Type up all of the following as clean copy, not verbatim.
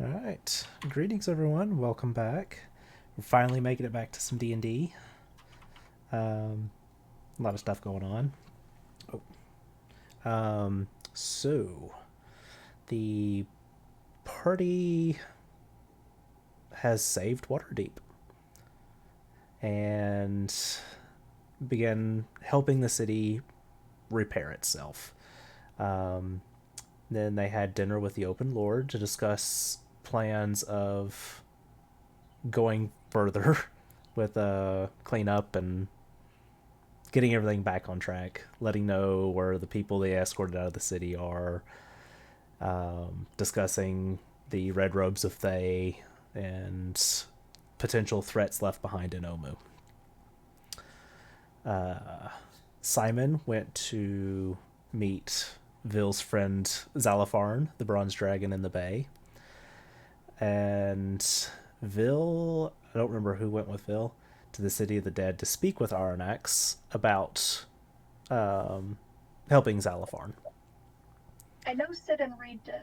All right. Greetings, everyone. Welcome back. We're finally making it back to some D&D. A lot of stuff going on. So, the party has saved Waterdeep and began helping the city repair itself. Um, then they had dinner with the Open Lord to discuss plans of going further with cleanup and getting everything back on track, letting know where the people they escorted out of the city are, discussing the Red Robes of Thay and potential threats left behind in Omu. Simon went to meet Ville's friend Zalafarn, the Bronze Dragon in the Bay. And Ville, I don't remember who went with Ville, to the City of the Dead to speak with Aranax about helping Zalafarn. I know Sid and Reed did.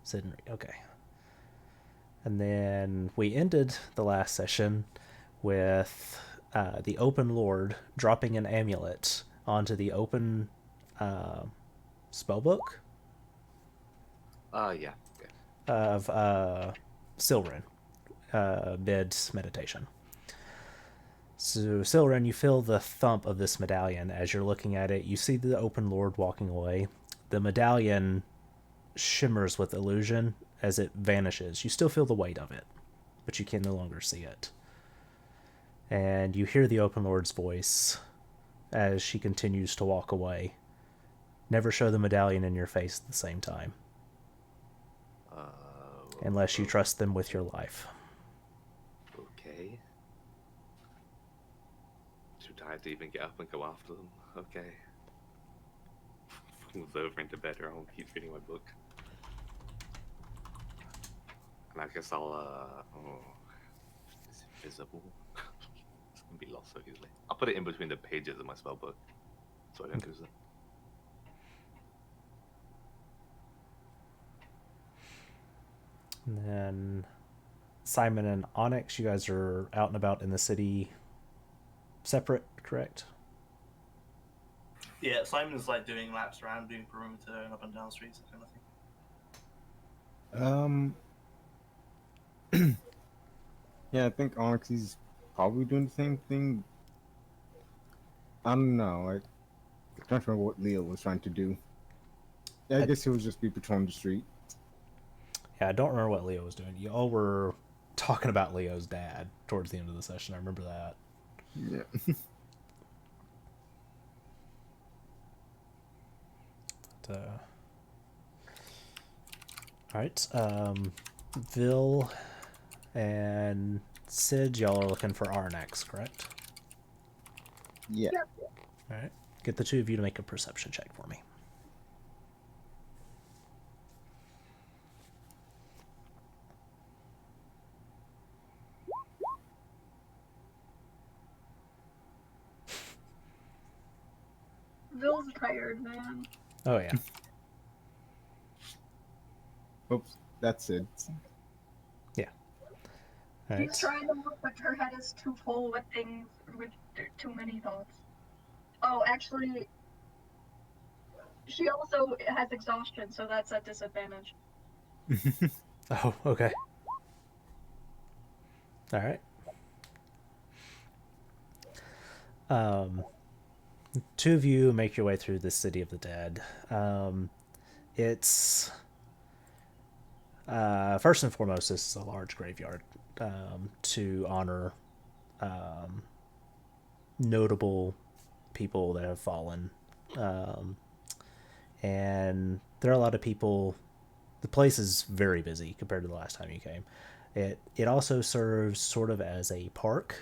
Sid and Reed, okay. And then we ended the last session with the Open Lord dropping an amulet onto the open spellbook Yeah. Okay. of Silrin mid meditation. So, Silrin, you feel the thump of this medallion as you're looking at it. You see the Open Lord walking away. The medallion shimmers with illusion as it vanishes. You still feel the weight of it, but you can no longer see it. And you hear the Open Lord's voice as she continues to walk away. Never show the medallion in your face at the same time, unless you trust them with your life. Okay. Too tired to even get up and go after them. Okay. Falls over into bed or I'll keep reading my book. And I guess oh, it's invisible. It's gonna be lost so easily. I'll put it in between the pages of my spell book so I don't lose it. And then Simon and Onyx, you guys are out and about in the city separate, correct? Yeah, Simon's like doing laps around, doing perimeter and up and down streets, that kind of thing. Um, yeah, I think Onyx is probably doing the same thing. I don't know. Like, I don't remember what Leo was trying to do. Yeah, I guess he would just be patrolling the street. Yeah, I don't remember what Leo was doing. You all were talking about Leo's dad towards the end of the session. I remember that. Yeah. But, all right. Vil and Sid, y'all are looking for Arnax, correct? Yeah. All right. Get the two of you to make a perception check for me. Ville's tired, man. Oh, yeah. Oops, that's it. Yeah. All She's right. trying to look, but her head is too full with things, with too many thoughts. Oh, actually, she also has exhaustion, so that's a disadvantage. Oh, okay. All right. Two of you make your way through the city of the dead. It's first and foremost, this is a large graveyard to honor notable people that have fallen, and there are a lot of people. The place is very busy compared to the last time you came. It also serves sort of as a park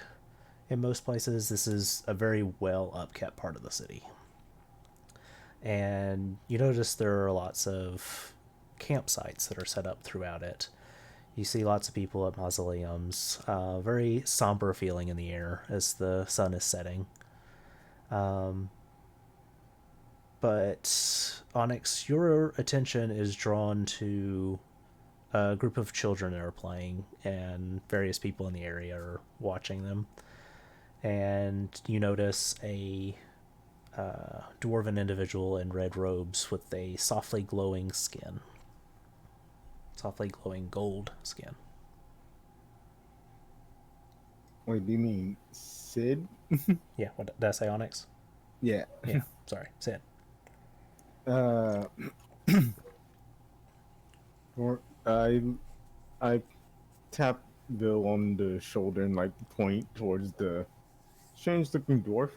in most places. This is a very well upkept part of the city. And you notice there are lots of campsites that are set up throughout it. You see lots of people at mausoleums. Very somber feeling in the air as the sun is setting. But Onyx, your attention is drawn to a group of children are playing, and various people in the area are watching them. And you notice a dwarven individual in red robes with a softly glowing skin, softly glowing gold skin. Wait, do you mean Sid? Yeah, what did I say, Onyx? Yeah. Yeah, sorry, Sid. Uh, or I tap Bill on the shoulder and like point towards the strange looking dwarf.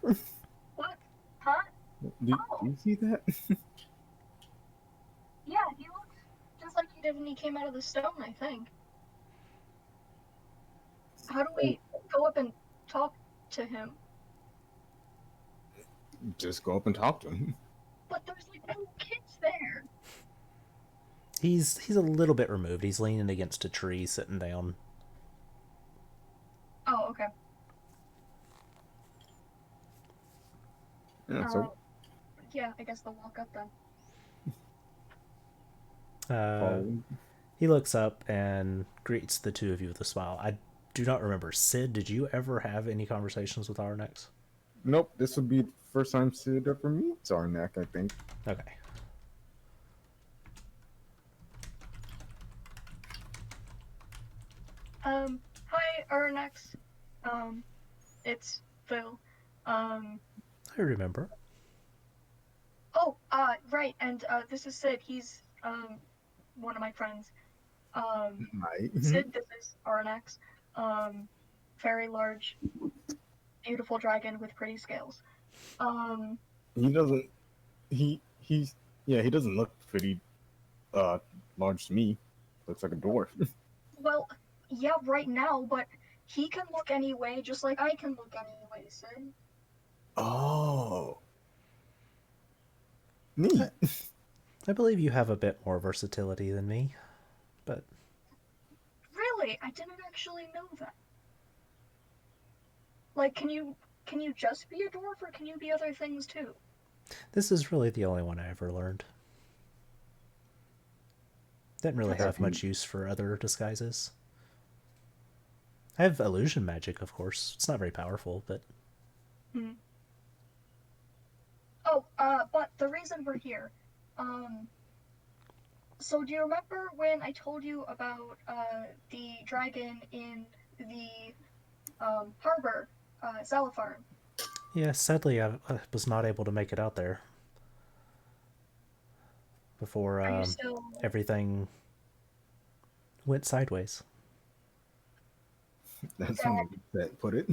What? Huh? do Oh, you see that? yeah, he looks just like he did when he came out of the stone, I think. How do we go up and talk to him? Just go up and talk to him. But there's like little kids there. He's a little bit removed. He's leaning against a tree, sitting down. Oh, okay. Yeah, so Yeah, I guess they'll walk up then. follow. He looks up and greets the two of you with a smile. I do not remember. Sid, did you ever have any conversations with Arnex? Nope, this would be the first time Sid ever meets Arnak, I think. Okay. Hi, Ernex. It's Phil. Um, I remember. oh, right, and, this is Sid. He's, one of my friends. Right. Sid, this is Arnex. Very large, beautiful dragon with pretty scales. He doesn't. He's yeah. He doesn't look pretty large to me. Looks like a dwarf. Well, yeah, right now, but he can look any way, just like I can look any way, Sid. Oh, neat. I believe you have a bit more versatility than me, but Really? I didn't actually know that. Like, can you just be a dwarf, or can you be other things too? this is really the only one I ever learned. Didn't really That's have much use for other disguises. I have illusion magic, of course. It's not very powerful, but Hmm. Oh, but the reason we're here, um, so do you remember when I told you about, the dragon in the, harbor, Zalafarm? yeah, sadly I was not able to make it out there before Are you still... everything went sideways. That's That, one way to put it.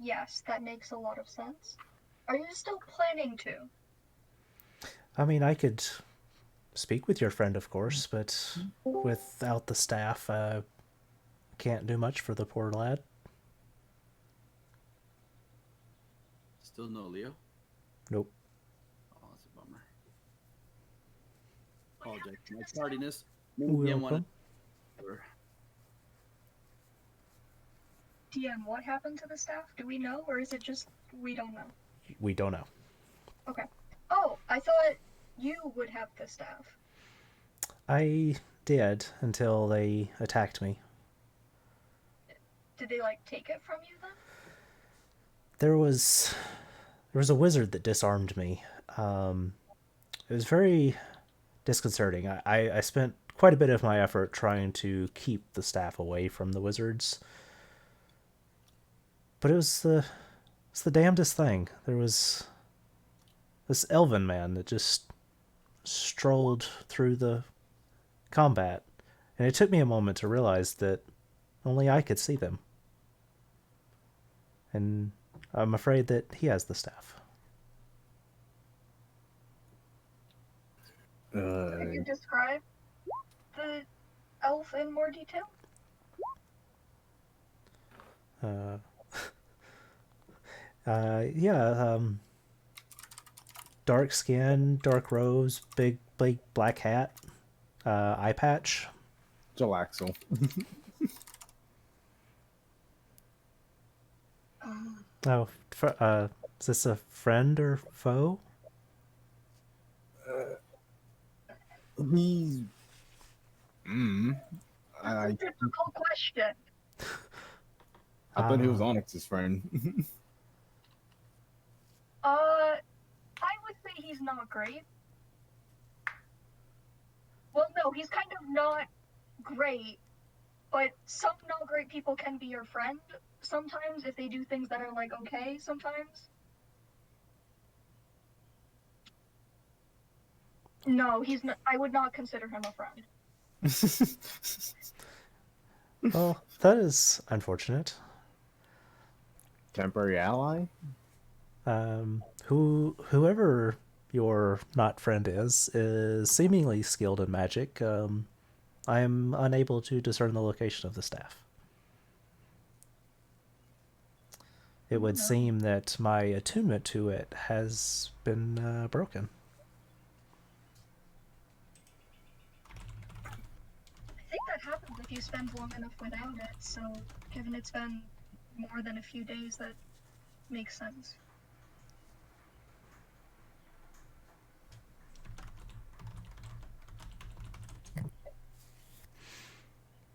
yes, that makes a lot of sense. Are you still planning to? I mean, I could speak with your friend, of course, but without the staff, can't do much for the poor lad. Still no Leo? Nope. Oh, that's a bummer. What Apologize happened for to my the staff? tardiness. Maybe DM wanted. Welcome. DM, what happened to the staff? Do we know, or is it just we don't know? We don't know. Okay. Oh, I thought you would have the staff. I did until they attacked me. Did they, like, take it from you then? There was a wizard that disarmed me. It was very disconcerting. I spent quite a bit of my effort trying to keep the staff away from the wizards, but it's the damnedest thing. There was this elven man that just strolled through the combat, and it took me a moment to realize that only I could see them. And I'm afraid that he has the staff. Could you describe the elf in more detail? Yeah, dark skin, dark robes, big black hat, eye patch. Jalaxel. Oh, is this a friend or foe? He's. That's a I difficult question. I thought he was Ah. Onyx's friend. I would say he's not great. Well, no, he's kind of not great, but some not great people can be your friend sometimes if they do things that are like okay sometimes. No, he's not. I would not consider him a friend. Well, that is unfortunate. Temporary ally? Whoever your not friend is seemingly skilled in magic. I am unable to discern the location of the staff. It would No. seem that my attunement to it has been broken. I think that happens if you spend long enough without it, so given it's been more than a few days, that makes sense.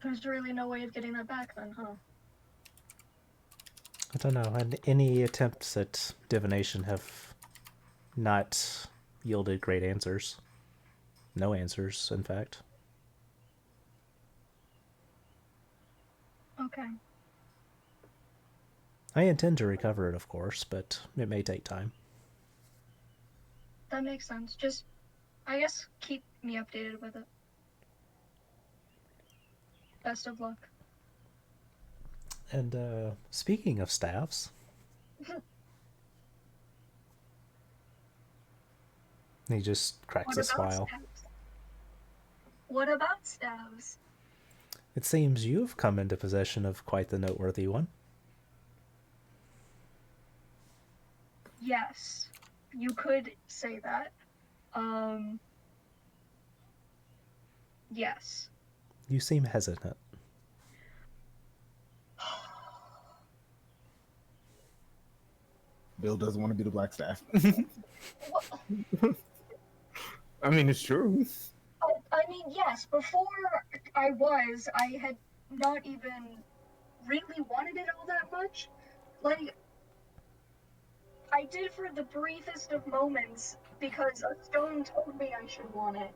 There's really no way of getting that back then, huh? I don't know. And any attempts at divination have not yielded great answers. No answers, in fact. Okay. I intend to recover it, of course, but it may take time. That makes sense. Just, I guess, keep me updated with it. Best of luck. And speaking of staffs, he just cracks What a about smile. stabs? What about stabs? It seems you've come into possession of quite the noteworthy one. Yes, you could say that. Yes. You seem hesitant. Bill doesn't want to be the Black Staff. Well, I mean, it's true. I mean, yes, before I had not even really wanted it all that much. Like, I did for the briefest of moments because a stone told me I should want it.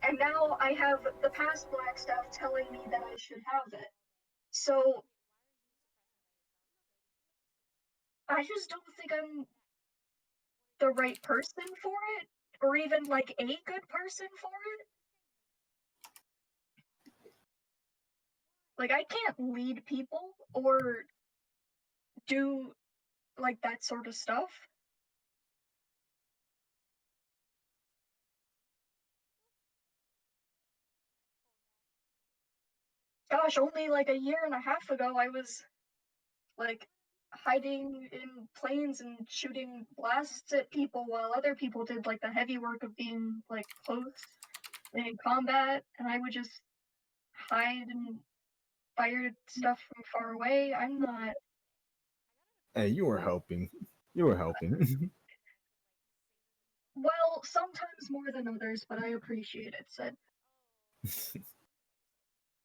And now I have the past black staff telling me that I should have it. So I just don't think I'm the right person for it, or even like a good person for it. Like, I can't lead people or do like that sort of stuff. Gosh, only like a year and a half ago, I was like hiding in planes and shooting blasts at people while other people did like the heavy work of being like close in combat, and I would just hide and fire stuff from far away. I'm not. Hey, you were helping. You were helping. Well, sometimes more than others, but I appreciate it, Sid.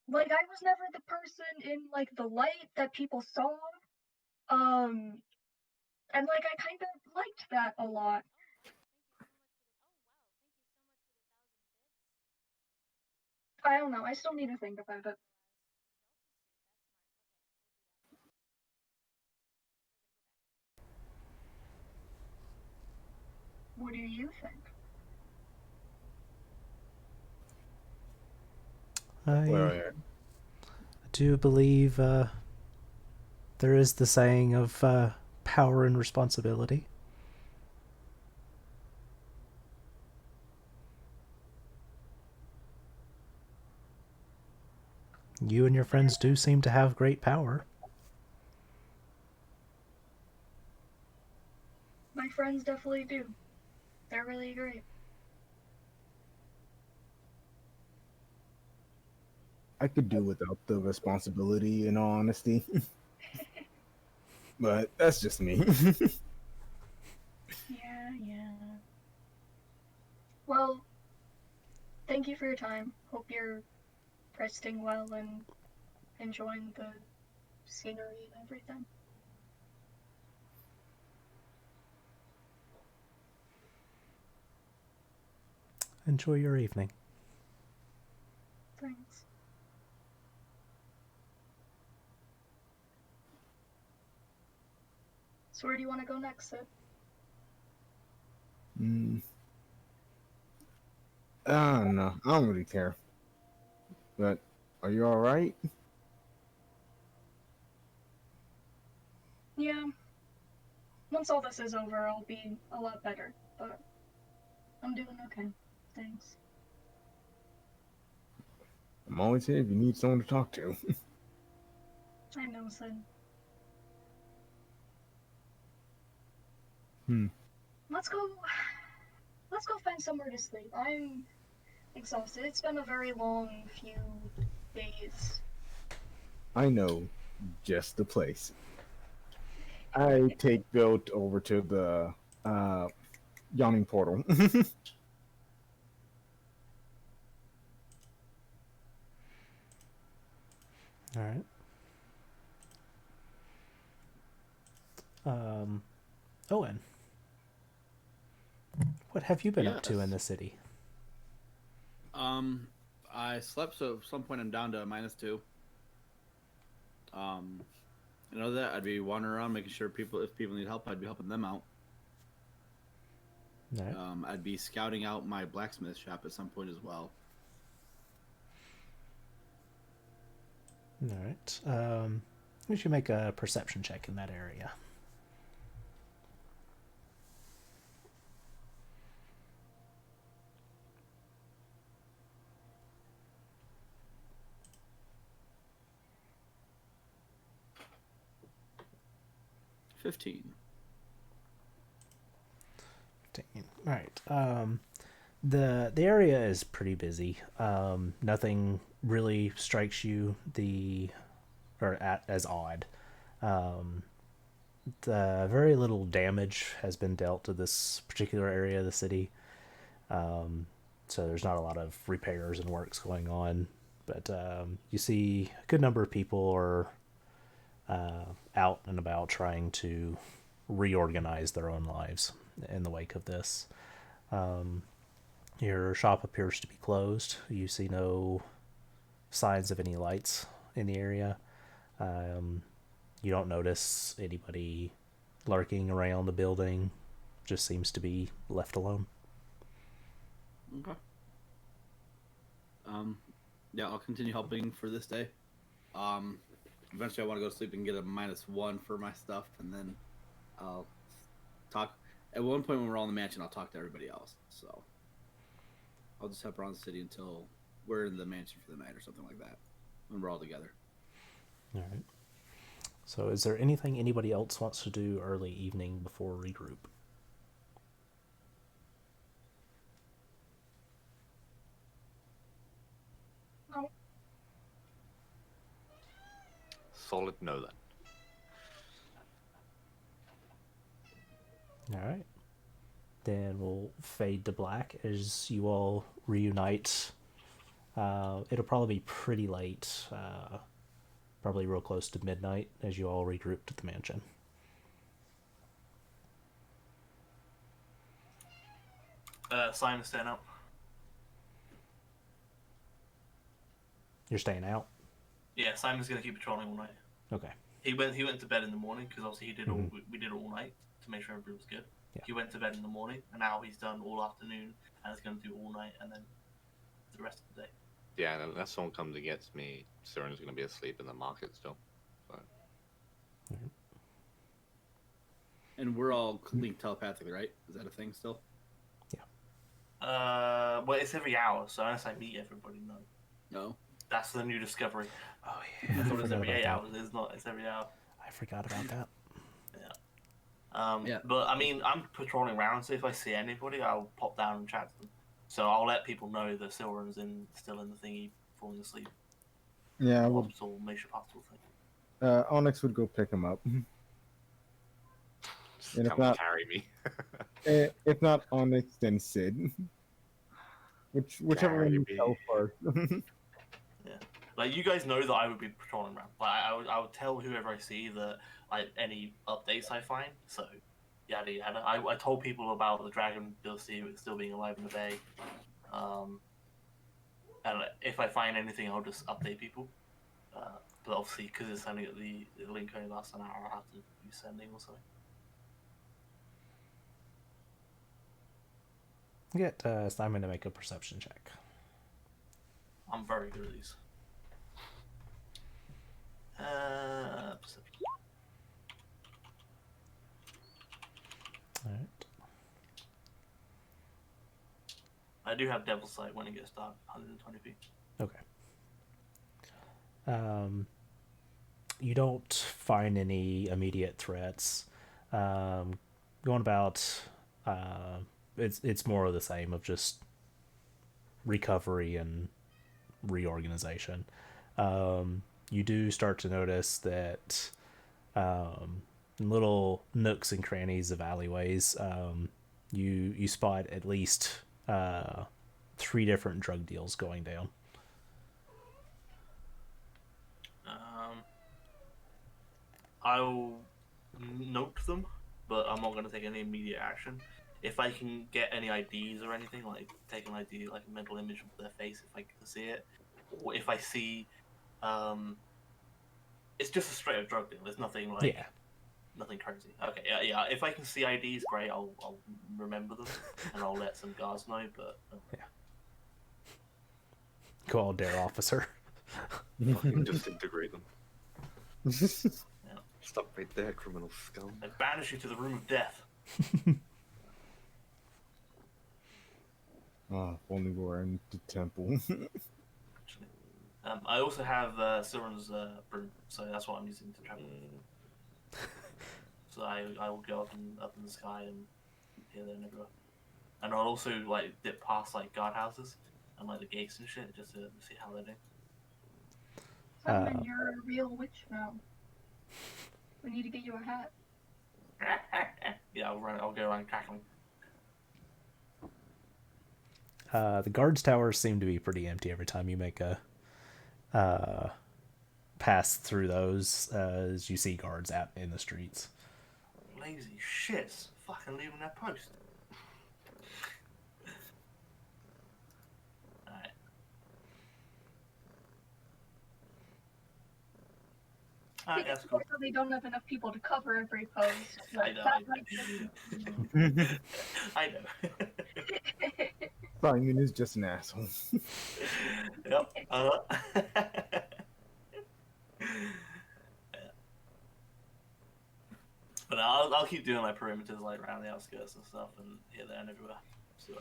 Like, I was never the person in like the light that people saw. Um, and like I kind of liked that a lot. I don't know. I still need to think about it. What do you think? I Well, do believe there is the saying of power and responsibility. You and your friends do seem to have great power. My friends definitely do. They're really great. I could do without the responsibility, in all honesty. But that's just me. Yeah, yeah. Well, thank you for your time. Hope you're resting well and enjoying the scenery and everything. Enjoy your evening. Thanks. So where do you want to go next, Sid? I don't know. I don't really care. But are you all right? Yeah. Once all this is over, I'll be a lot better, but I'm doing okay. Thanks. I'm always here if you need someone to talk to. I know, Sid. Hmm. Let's go. Let's go find somewhere to sleep. I'm exhausted. It's been a very long few days. I know just the place. I take Bill over to the yawning portal. All right. Owen, what have you been up to in Yes. the city? I slept, so at some point I'm down to -2. Um, you know that I'd be wandering around making sure if people need help, I'd be helping them out. All right. I'd be scouting out my blacksmith shop at some point as well. All right. We should make a perception check in that area. $15. 15. All right. The area is pretty busy. Nothing really strikes you as odd. The very little damage has been dealt to this particular area of the city. So there's not a lot of repairs and works going on. But you see a good number of people are out and about trying to reorganize their own lives in the wake of this. Your shop appears to be closed. You see no signs of any lights in the area. You don't notice anybody lurking around the building. Just seems to be left alone. Okay. Yeah, I'll continue helping for this day. Eventually I want to go to sleep and get a -1 for my stuff, and then I'll talk. At one point when we're all in the mansion, I'll talk to everybody else. So I'll just help around the city until we're in the mansion for the night or something like that, when we're all together. All right. So, is there anything anybody else wants to do early evening before regroup? Oh, Solid no then. All right. Then we'll fade to black as you all reunite. It'll probably be pretty late, probably real close to midnight as you all regroup at the mansion. Simon's staying up. You're staying out? Yeah, Simon's gonna keep patrolling all night. Okay. He went to bed in the morning because obviously we did all night to make sure everybody was good. Yeah. He went to bed in the morning, and now he's done all afternoon, and he's gonna do all night, and then the rest of the day. Yeah, and unless someone comes and gets me, Siren's gonna be asleep in the market still. So. And we're all linked telepathically, right? Is that a thing still? Well, it's every hour, so unless I meet everybody, no. No. That's the new discovery. Oh I yeah. thought it was every 8 hours. It's not. It's every hour. I forgot about that. Yeah. But I mean, I'm patrolling around, so if I see anybody, I'll pop down and chat to them. So I'll let people know that Silver's still in the thingy, falling asleep. Yeah, The hospital, Mission Hospital thing. Onyx would go pick him up. Just And if come not- carry me. If not Onyx, then Sid. Whichever one you Maybe. tell first. Like, you guys know that I would be patrolling around. Like, I would tell whoever I see that any updates I find. So, yada yada. I told people about the dragon still being alive in the bay. And if I find anything, I'll just update people. But obviously, because it's sending the link only lasts an hour, I'll have to be sending or something. Get Simon to make a perception check. I'm very good at these. Perception. All right. I do have Devil's Sight when it gets dark, 120 feet. Okay. You don't find any immediate threats. Going about, it's more of the same of just recovery and reorganization. You do start to notice that in little nooks and crannies of alleyways, you spot at least 3 different drug deals going down. I'll note them, but I'm not going to take any immediate action. If I can get any IDs or anything, like take an ID, like a mental image of their face, if I can see it, or if I see, it's just a straight up drug deal. There's nothing like, nothing crazy. Okay, yeah. If I can see IDs, great. I'll remember them and I'll let some guards know. But Call dare officer. Fucking disintegrate them. Stop right there, criminal scum. I banish you to the room of death. If only we were in the temple. Actually, I also have Siren's broom, so that's what I'm using to travel. So I will go up in the sky and here, there, and everywhere. And I'll also like dip past like guardhouses and like the gates and shit just to see how they're doing. Simon, you're a real witch now. We need to get you a hat. Yeah, I'll go around cackling. The guards towers seem to be pretty empty every time you make a pass through those, as you see guards out in the streets. Lazy shits. Fucking leaving their post. Alright. Alright, that's cool. So they don't have enough people to cover every post. I know. I know. Simon is just an asshole. Yep. But I'll keep doing like perimeters like around the outskirts and stuff and here, there, and everywhere. So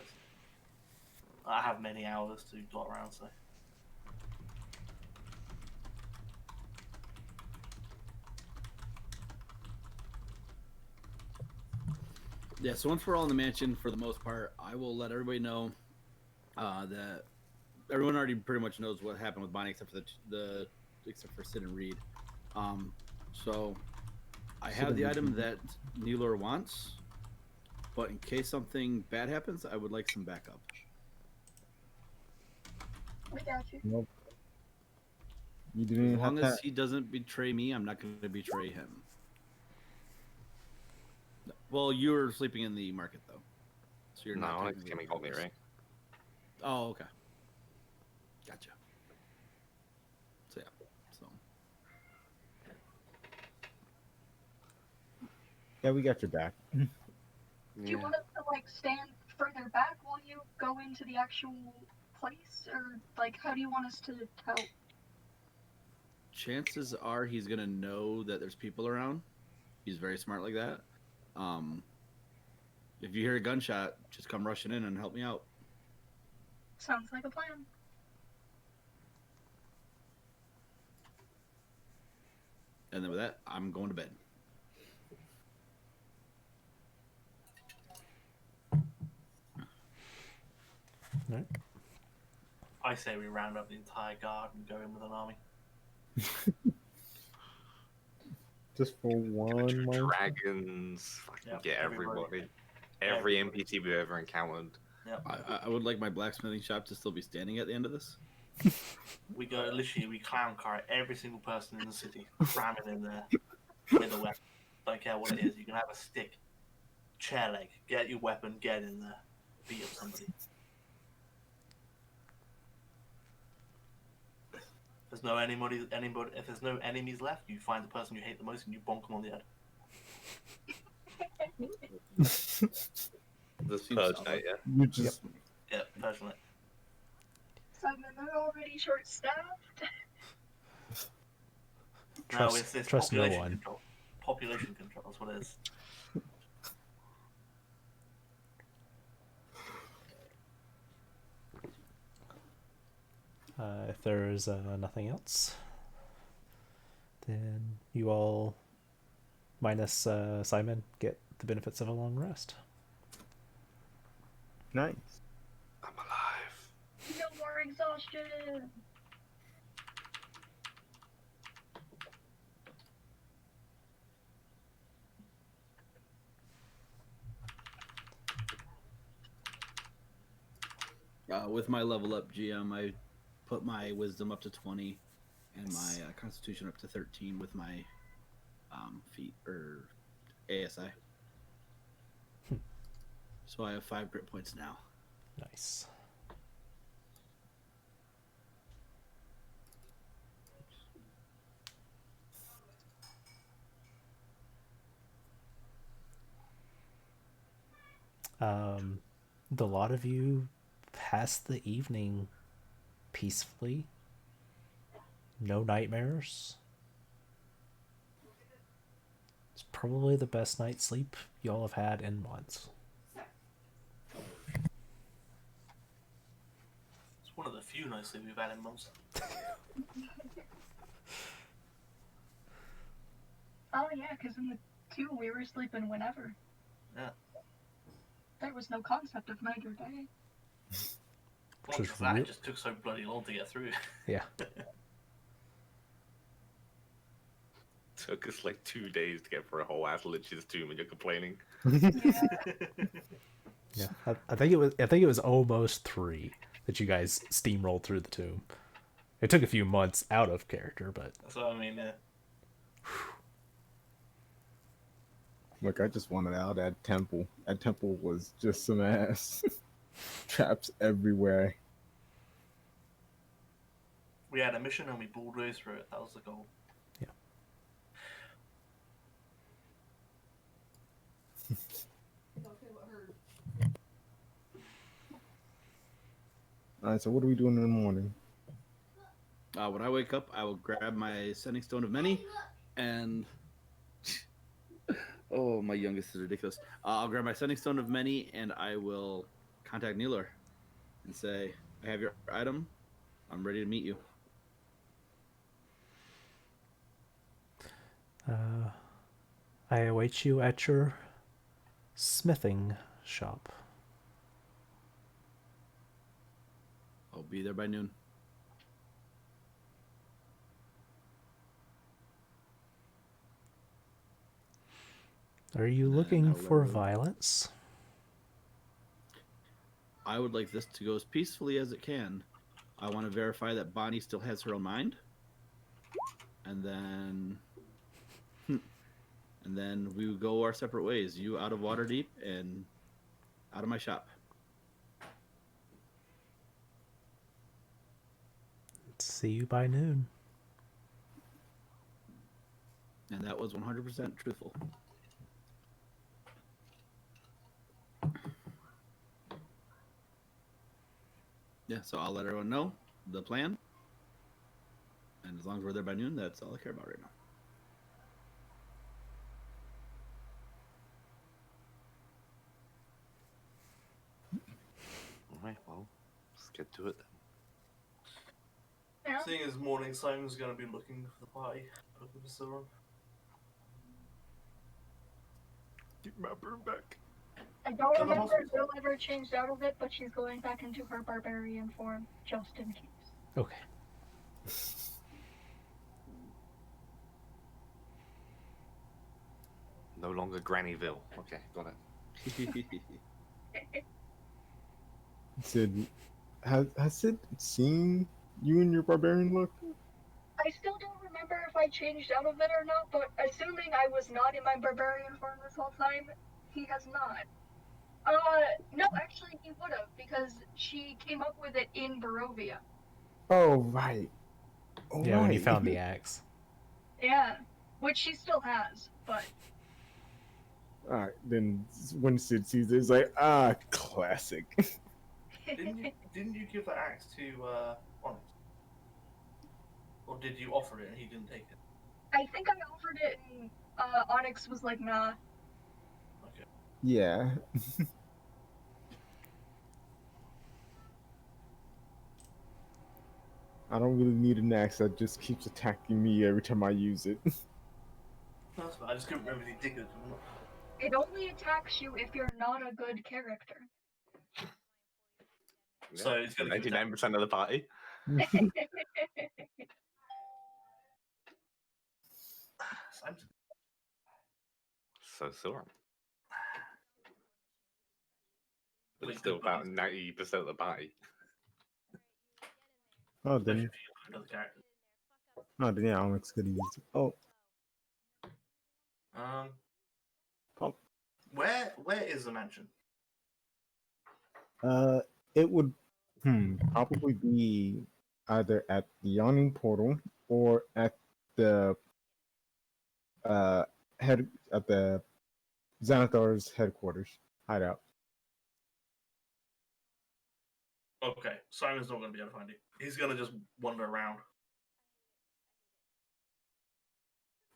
I have many hours to dot around, so. Yeah, so once we're all in the mansion, for the most part, I will let everybody know that everyone already pretty much knows what happened with Bonnie, except for Sid and Reed. So I have the item that Neeler wants, but in case something bad happens, I would like some backup. We got you. Nope. You didn't As long have as he doesn't betray me, I'm not going to betray him. Well, you were sleeping in the market, though. So you're No, not. only technically Timmy called me, right? Oh, okay. Gotcha. So yeah. So Yeah, we got your back. Do you want us to like stand further back while you go into the actual place, or like how do you want us to help? chances are he's gonna know that there's people around. He's very smart like that. If you hear a gunshot, just come rushing in and help me out. Sounds like a plan. And then with that, I'm going to bed. Right. I say we round up the entire guard and go in with an army. Just for one month. Dragons, fucking Yep, get everybody. everybody. Every NPC we've ever encountered. I would like my blacksmithing shop to still be standing at the end of this. We clown car every single person in the city, cramming in there with a weapon. Don't care what it is. You can have a stick, chair leg. Get your weapon, get in there, beat up somebody. If there's no enemies left, you find the person you hate the most and you bonk them on the head. This Seems purge solid. night, yeah. You just Yeah, personally. Simon, they're already short-staffed. Trust, No, it's trust no population one. control. Population control is what it is. If there's nothing else, then you all, minus Simon, get the benefits of a long rest. nice. I'm alive. No more exhaustion. With my level up GM, I put my wisdom up to 20 and my constitution up to 13 with my feat or ASI. So I have 5 grit points now. Nice. The lot of you pass the evening peacefully. No nightmares. It's probably the best night's sleep y'all have had in months. It's one of the few nicely we've had in months. Oh yeah, because in the 2 we were sleeping whenever. Yeah. There was no concept of night or day. Well, Which is because that real- just took so bloody long to get through. Yeah. Took us like 2 days to get for a whole ass Lich's tomb, and you're complaining. Yeah. I think it was almost 3 that you guys steamrolled through the tomb. It took a few months out of character, but That's what I mean, yeah. Look, I just wanted out at Temple. That Temple was just some ass. Traps everywhere. We had a mission and we bulldozed through it. That was the goal. yeah. Alright, so what are we doing in the morning? When I wake up, I will grab my sending stone of many, and oh, my youngest is ridiculous. I'll grab my sending stone of many, and I will contact Neeler and say, "I have your item. I'm ready to meet you." I await you at your smithing shop. I'll be there by noon. Are you And looking I'll for let her- violence? I would like this to go as peacefully as it can. I want to verify that Bonnie still has her own mind, and then we would go our separate ways. You out of Waterdeep and out of my shop. See you by noon. And that was 100% truthful. Yeah, so I'll let everyone know the plan. And as long as we're there by noon, that's all I care about right now. Alright, well, let's get to it then. Yeah. Seeing as morning, Simon's going to be looking for the party. Looking for Silver. Get my broom back. I don't And the remember if hospital. Bill ever changed out of it, but she's going back into her barbarian form, just in case. Okay. No longer Grannyville. Okay, got it. Sid, has Sid seen you in your barbarian look? I still don't remember if I changed out of it or not, but assuming I was not in my barbarian form this whole time, he has not. No, actually he would have, because she came up with it in Barovia. Oh right. Oh Yeah, when you right. found the axe. Yeah, which she still has, but All right, then when Sid sees it, it's like, ah, classic. Didn't you give the axe to Onyx? Or did you offer it and he didn't take it? I think I offered it and Onyx was like, nah. Okay. Yeah. I don't really need an axe that just keeps attacking me every time I use it. That's fine. I just couldn't remember if he did it or not. It only attacks you if you're not a good character. So it's gonna keep 99% of the party. So Sauron. But Wait, still good about buddies. 90% of the party. Oh, Especially then, if you have another character. yeah, Onyx could have used it. Oh, Um, pop. where is the mansion? It would, probably be either at the Yawning Portal or at the head at the Xanathar's headquarters hideout. Okay, Simon's not gonna be able to find it. He's gonna just wander around.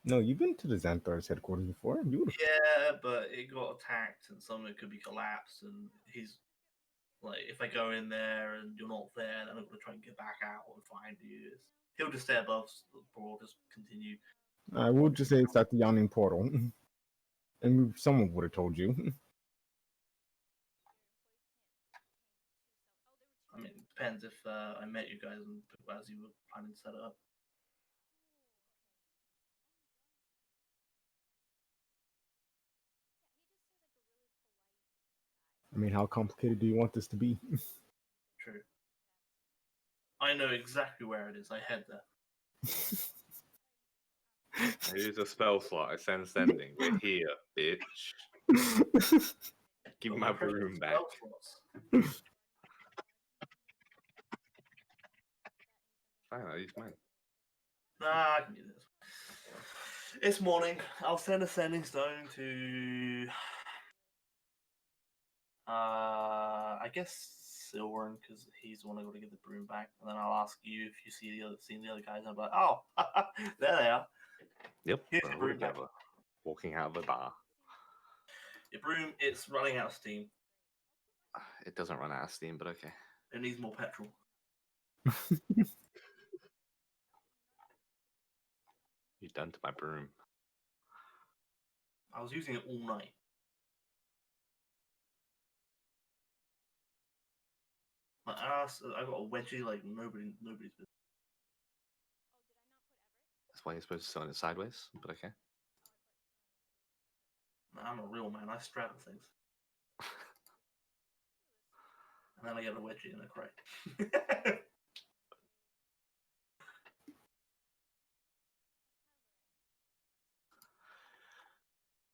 No, you've been to the Xanathar's headquarters before. You would. Yeah, but it got attacked and some of it could be collapsed. And he's like, if I go in there and you're not there, then I'm gonna try and get back out and find you. He'll just stay above the board, just continue. I would just say it's at the Yawning Portal, and someone would have told you. I mean, it depends if I met you guys and as you were planning to set it up. I mean, how complicated do you want this to be? True. I know exactly where it is. I head there. I use a spell slot. I send sending. We're here, bitch. Give Got my precious broom back. spell slots. Fine, I use mine. Nah, I can do this. It's morning. I'll send a sending stone to I guess Silverin, because he's the one I got to get the broom back, and then I'll ask you if you see seen the other guys, and I'm like, oh, there they are. Yep, Here's we're your all broom back. together. Walking out of a bar. Your broom, it's running out of steam. It doesn't run out of steam, but okay. It needs more petrol. You've done to my broom. I was using it all night. My ass, I got a wedgie like nobody's business. That's why you're supposed to sit on it sideways, but okay. I'm a real man. I straddle things. And then I get a wedgie and I cry.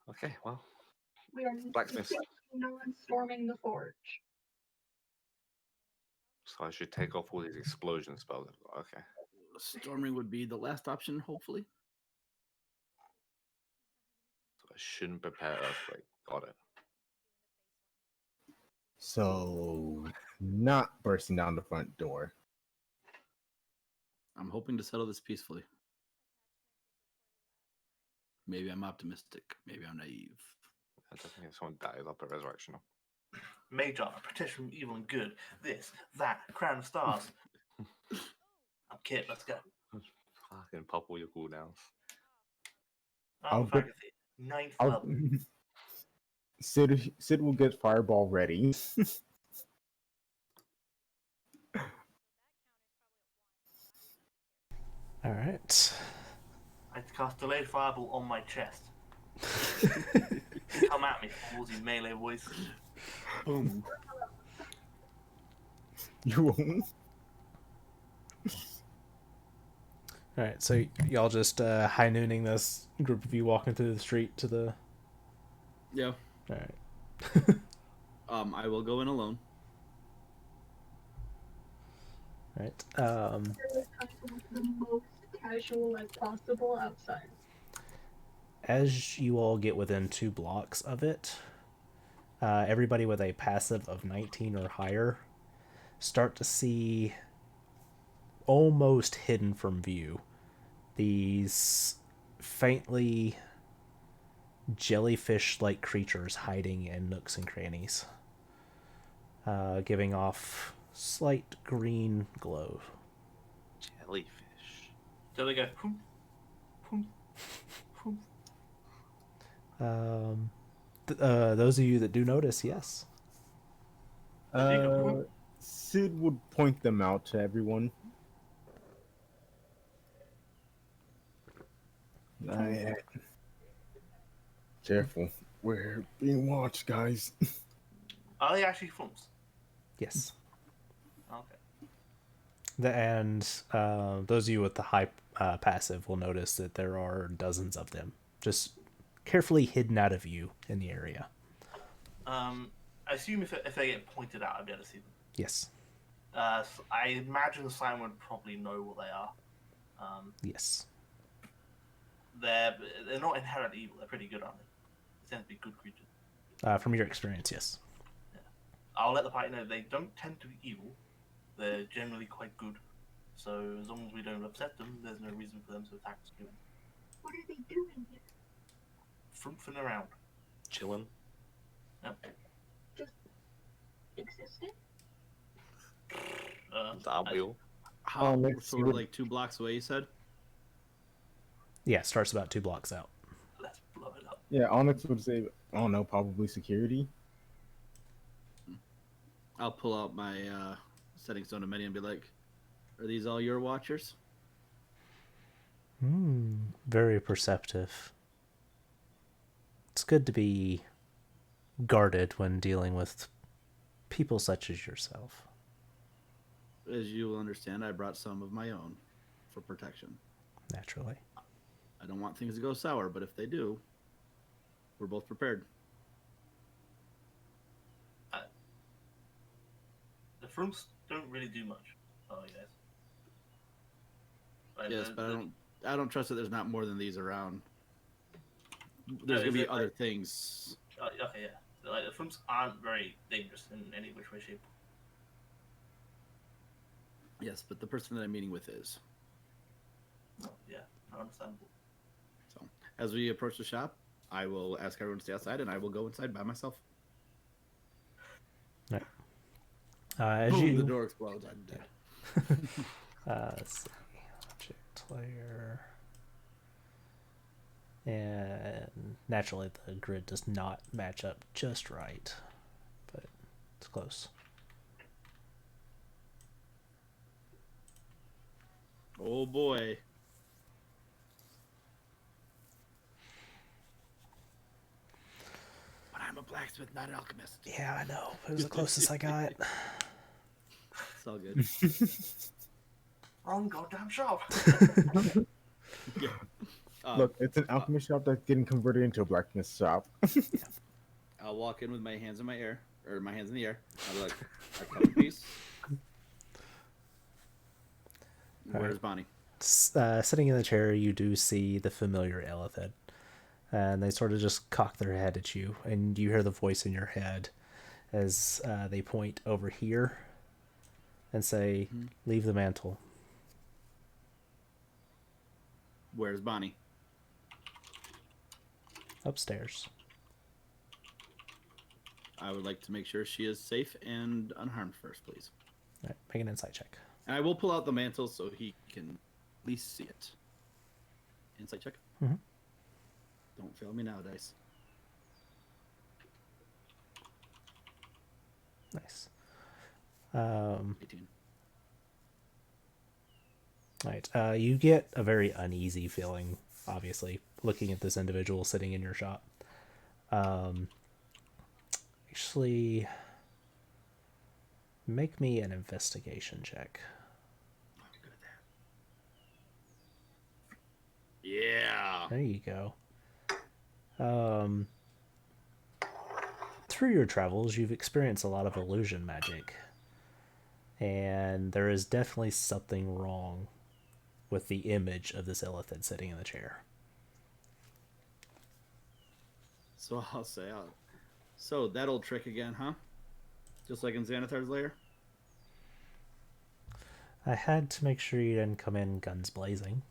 Okay, well, We are blacksmith. not storming the forge. So I should take off all these explosion spells. Okay. Storming would be the last option, hopefully. So I shouldn't prepare earthquake. Got it. So, not bursting down the front door. I'm hoping to settle this peacefully. Maybe I'm optimistic. Maybe I'm naive. I don't think if someone dies, I'll put resurrection on. Magi, protection from evil and good. This, that, crown of stars. I'm Kit, let's go. Fucking pop all your cooldowns. I'll Faculty. Ninth I'll, level. Sid will get fireball ready. All right. I cast delayed fireball on my chest. Come at me, ballsy melee voice. Boom. You won't. All right, so y'all just high nooning this group of you walking through the street to the. Yeah. All right. I will go in alone. Right. The most casual as possible outside. As you all get within 2 blocks of it, everybody with a passive of 19 or higher start to see, almost hidden from view, these faintly jellyfish-like creatures hiding in nooks and crannies, giving off slight green glow. Jellyfish. So they go, poom, poom, poom. Those of you that do notice, yes. Sid would point them out to everyone. Careful. We're being watched, guys. Are they actually flumps? Yes. Okay. And those of you with the high passive will notice that there are dozens of them, just carefully hidden out of view in the area. I assume if they get pointed out, I'll be able to see them. Yes. So I imagine Simon would probably know what they are. Yes. They're not inherently evil. They're pretty good, aren't they? They tend to be good creatures. From your experience, yes. Yeah. I'll let the party know they don't tend to be evil. They're generally quite good. So as long as we don't upset them, there's no reason for them to attack us. What are they doing here? Frumping around. Chilling. Yep. Just existing? That wheel. How let's sort see of what- like 2 blocks away? You said. Yeah, it starts about 2 blocks out. Let's blow it up. Yeah, Onyx would say, I don't know, probably security. I'll pull out my setting stone of many and be like, "Are these all your watchers?" Very perceptive. It's good to be guarded when dealing with people such as yourself. As you will understand, I brought some of my own for protection. Naturally. I don't want things to go sour, but if they do, we're both prepared. The frumps don't really do much. Oh, yes. Like, Yes, but I don't trust that there's not more than these around. There's gonna is be it, other like- things. Okay, yeah. So, like, the frumps aren't very dangerous in any which way, shape. Yes, but the person that I'm meeting with is. Yeah, understandable. So as we approach the shop, I will ask everyone to stay outside, and I will go inside by myself. Right. As Boom, you the door explodes. I'm dead. let's see, object layer, and naturally the grid does not match up just right, but it's close. Oh boy. But I'm a blacksmith, not an alchemist. Yeah, I know. It was the closest I got. It's all good. Wrong goddamn shop. Yeah. Look, it's an alchemist shop that's getting converted into a blacksmith shop. I'll walk in with my hands in my air, or my hands in the air. I'll be like, I come in peace. Where's Bonnie? Sitting in the chair, you do see the familiar Elithid, and they sort of just cock their head at you, and you hear the voice in your head as they point over here and say, "Leave the mantle." Where's Bonnie? Upstairs. I would like to make sure she is safe and unharmed first, please. All right, make an insight check. And I will pull out the mantle so he can at least see it. Insight check. Mhm. Don't fail me now, dice. Nice. 18. Right. You get a very uneasy feeling, obviously, looking at this individual sitting in your shop. Actually, Make me an investigation check. I'm good at that. Yeah. There you go. Through your travels, you've experienced a lot of illusion magic. And there is definitely something wrong with the image of this illithid sitting in the chair. So I'll say, so that old trick again, huh? Just like in Xanathar's lair? I had to make sure you didn't come in guns blazing.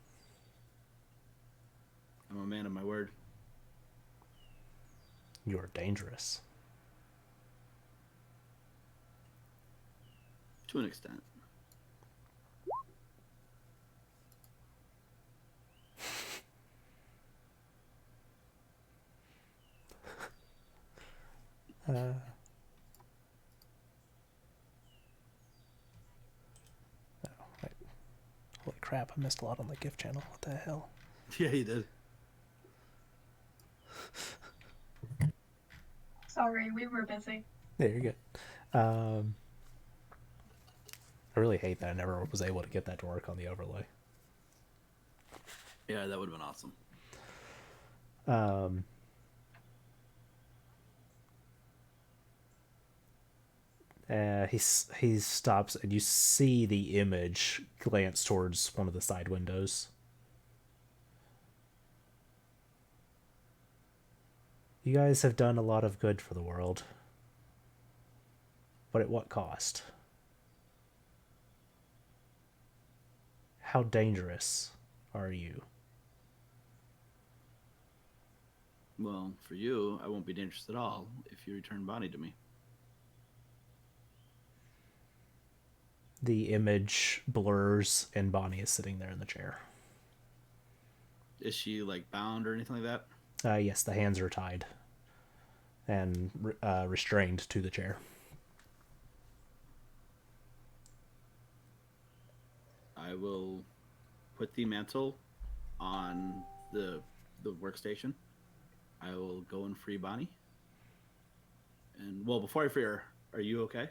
I'm a man of my word. You're dangerous. To an extent. Oh, wait. Holy crap, I missed a lot on the gift channel. What the hell? Yeah, you did. Sorry, we were busy. There you go. I really hate that I never was able to get that to work on the overlay. Yeah, that would have been awesome. He stops, and you see the image glance towards one of the side windows. You guys have done a lot of good for the world. But at what cost? How dangerous are you? Well, for you, I won't be dangerous at all if you return Bonnie to me. The image blurs, and Bonnie is sitting there in the chair. Is she, like, bound or anything like Yes, the hands are tied and restrained to the chair. I will put the mantle on the workstation. I will go and free Bonnie. And, well, before I free her, are you okay?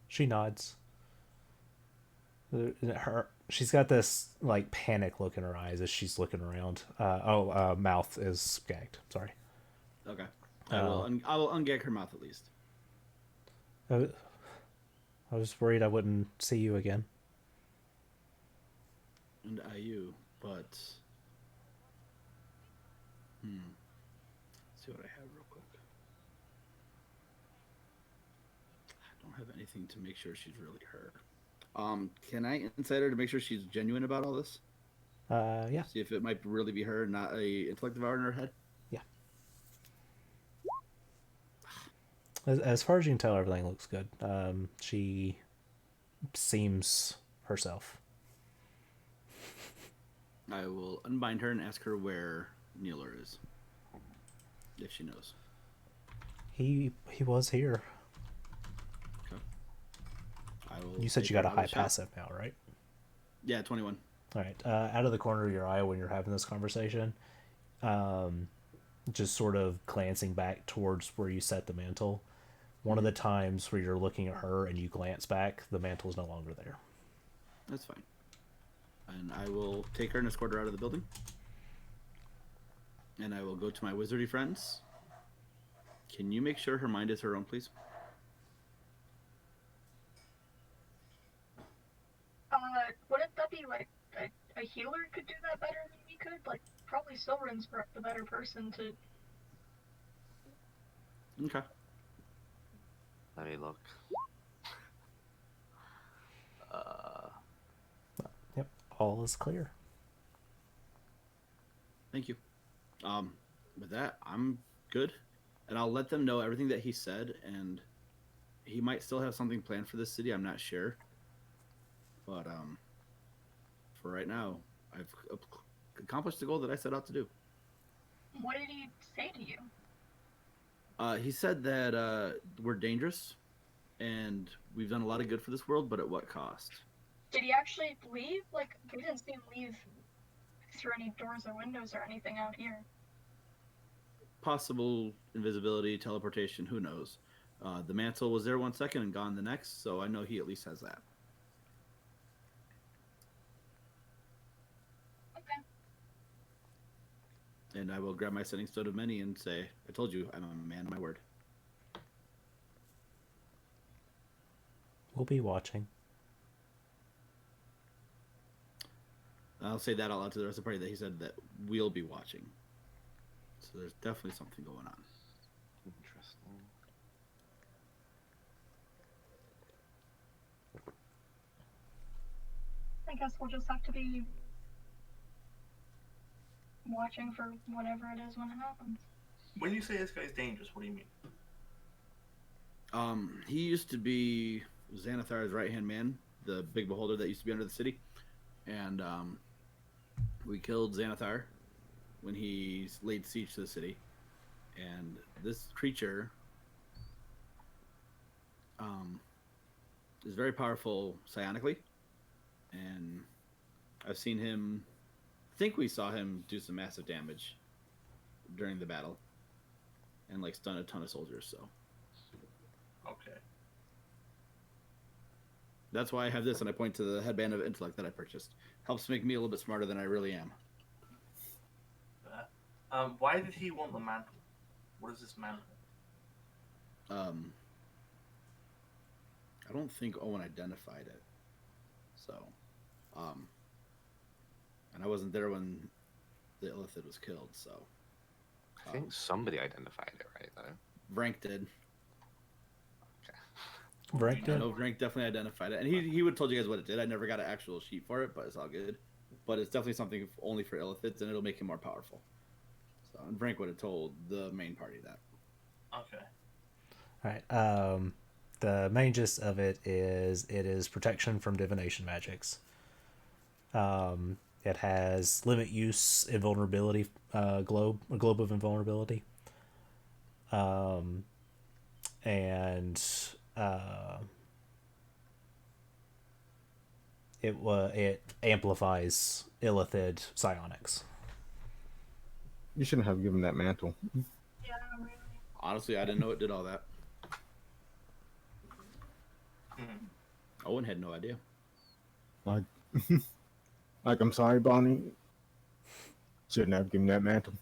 She nods. She's got this like panic look in her eyes as she's looking around. Mouth is gagged. Sorry. Okay. I will ungag her mouth at least. I was worried I wouldn't see you again. And I you, but let's see what I have real quick. I don't have anything to make sure she's really her. Can I insight her to make sure she's genuine about all this? Yeah. See if it might really be her, not a intellect devourer in her head. Yeah. As far as you can tell, everything looks good. She seems herself. I will unbind her and ask her where Neeler is, if she knows. He was here. Okay. I will. You said take you got her a another high shot. passive now, right? Yeah, 21. All right. Out of the corner of your eye when you're having this conversation, just sort of glancing back towards where you set the mantle. One of the times where you're looking at her and you glance back, the mantle is no longer there. That's fine. And I will take her and escort her out of the building. And I will go to my wizardy friends. Can you make sure her mind is her own, please? Wouldn't that be like a healer could do that better than we could? Like, probably Silveren's the better person to. Okay. Let me look. Yep. All is clear. Thank you. With that, I'm good. And I'll let them know everything that he said, and he might still have something planned for this city, I'm not sure. But for right now, I've accomplished the goal that I set out to do. What did he say to you? He said that we're dangerous, and we've done a lot of good for this world, but at what cost? Did he actually leave? Like, we didn't see him leave through any doors or windows or anything out here. Possible invisibility, teleportation, who knows? The mantle was there 1 second and gone the next, so I know he at least has that. Okay. And I will grab my Setting Stone of Many and say, I told you, I'm a man of my word. We'll be watching. I'll say that out loud to the rest of the party that he said that we'll be watching. So there's definitely something going on. Interesting. I guess we'll just have to be watching for whatever it is when it happens. When you say this guy's dangerous, what do you mean? He used to be Xanathar's right-hand man, the big beholder that used to be under the city. And we killed Xanathar when he laid siege to the city. And this creature is very powerful psionically. And I've seen him, I think we saw him do some massive damage during the battle. And like stun a ton of soldiers, so. Okay. That's why I have this, and I point to the headband of intellect that I purchased. Helps make me a little bit smarter than I really am. Why did he want the mantle? What is this mantle? I don't think Owen identified it. So, and I wasn't there when the Illithid was killed, so. I think somebody identified it, right, though? Rank did. Rank I did? know Rank definitely identified it. And he would have told you guys what it did. I never got an actual sheet for it, but it's all good. But it's definitely something only for Illithids, and it'll make him more powerful. So, and Rank would have told the main party that. Okay. All right. The main gist of it is protection from divination magics. It has limit use invulnerability globe of invulnerability. And it amplifies Illithid psionics. You shouldn't have given that mantle. Yeah, really. Honestly, I didn't know it did all that. Hmm. Owen had no idea. Like, like I'm sorry, Bonnie. Shouldn't have given that mantle.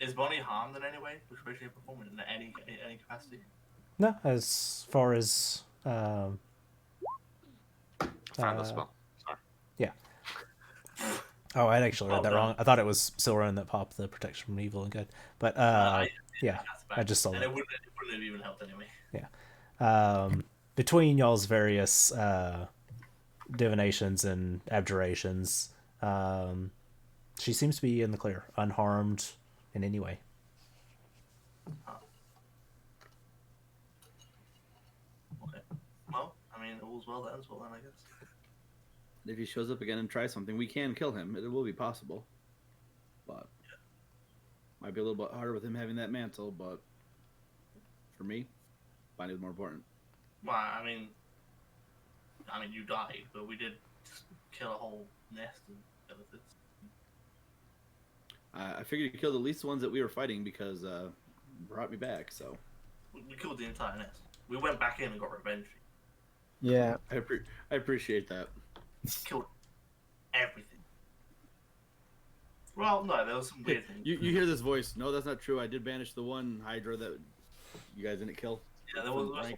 Is Bonnie harmed in any way, which way, shape, or form, in any capacity? No, as far as Found the spell. Sorry. yeah. Oh, I actually read Well that done. wrong. I thought it was Silrun that popped the protection from evil and good, but yeah, I just saw and that. it wouldn't have even helped anyway. Between y'all's various divinations and abjurations, she seems to be in the clear, unharmed in any way. Okay. Well, I mean, all's well that ends well then, I guess. If he shows up again and tries something, we can kill him. It will be possible. But might be a little bit harder with him having that mantle, but for me, find it more important. Well, I mean, you died, but we did just kill a whole nest of elephants. I figured you killed at least the ones that we were fighting because brought me back, so. We killed the entire nest. We went back in and got revenge. Yeah. I appreciate that. Killed everything. Well, no, there was some weird things. You hear this voice. No, that's not true. I did banish the one Hydra that you guys didn't kill. Yeah, there was some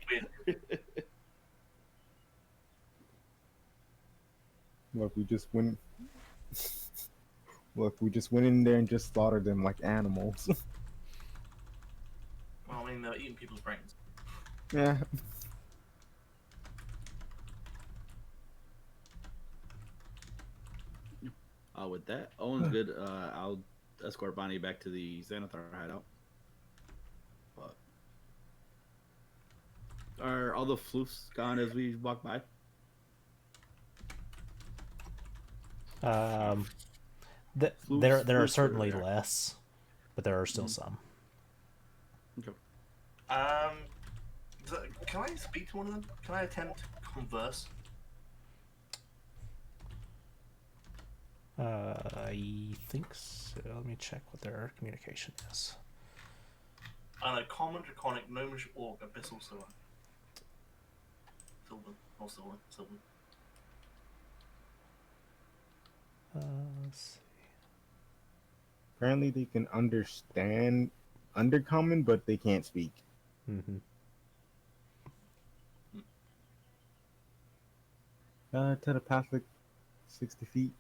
weird. Look, we just went. Look, we just went in there and just slaughtered them like animals. Well, I mean, they were eating people's brains. Yeah. With that, Owen's good. I'll escort Bonnie back to the Xanathar hideout. But are all the floofs gone as we walk by? There are Floofs certainly there. less, but there are still some. Okay. Can I speak to one of them? Can I attempt to converse? I think so. Let me check what their communication is. common, draconic, gnomish, orc, abyssal, Sylvan. Sylvan. Or Sylvan. Sylvan. Let's see. Apparently, they can understand Undercommon, but they can't speak. Mm-hmm. Telepathic, 60 feet.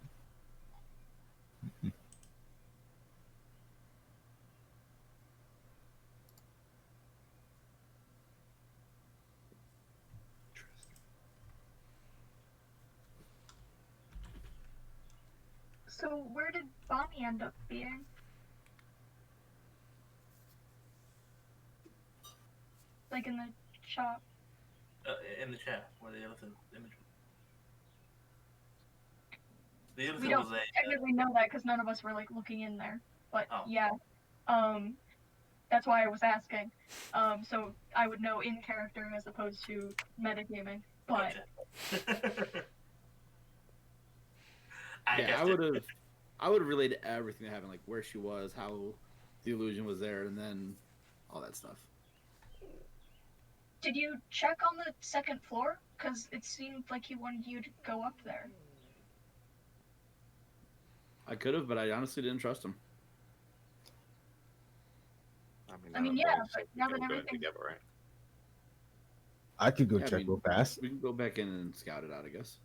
So where did Bonnie end up being? Like in the shop. In the chair where the elephant image was. The We elephant don't was a. technically know that because none of us were like looking in there. But Oh. yeah, that's why I was asking. So I would know in character as opposed to metagaming. But Gotcha. Yeah, I would have relayed everything that happened, like where she was, how the illusion was there, and then all that stuff. did you check on the second floor? Because it seemed like he wanted you to go up there. I could have, but I honestly didn't trust him. I mean, yeah, but now that everything. Together, right? I could go Yeah, I check mean, real fast. We can go back in and scout it out, I guess.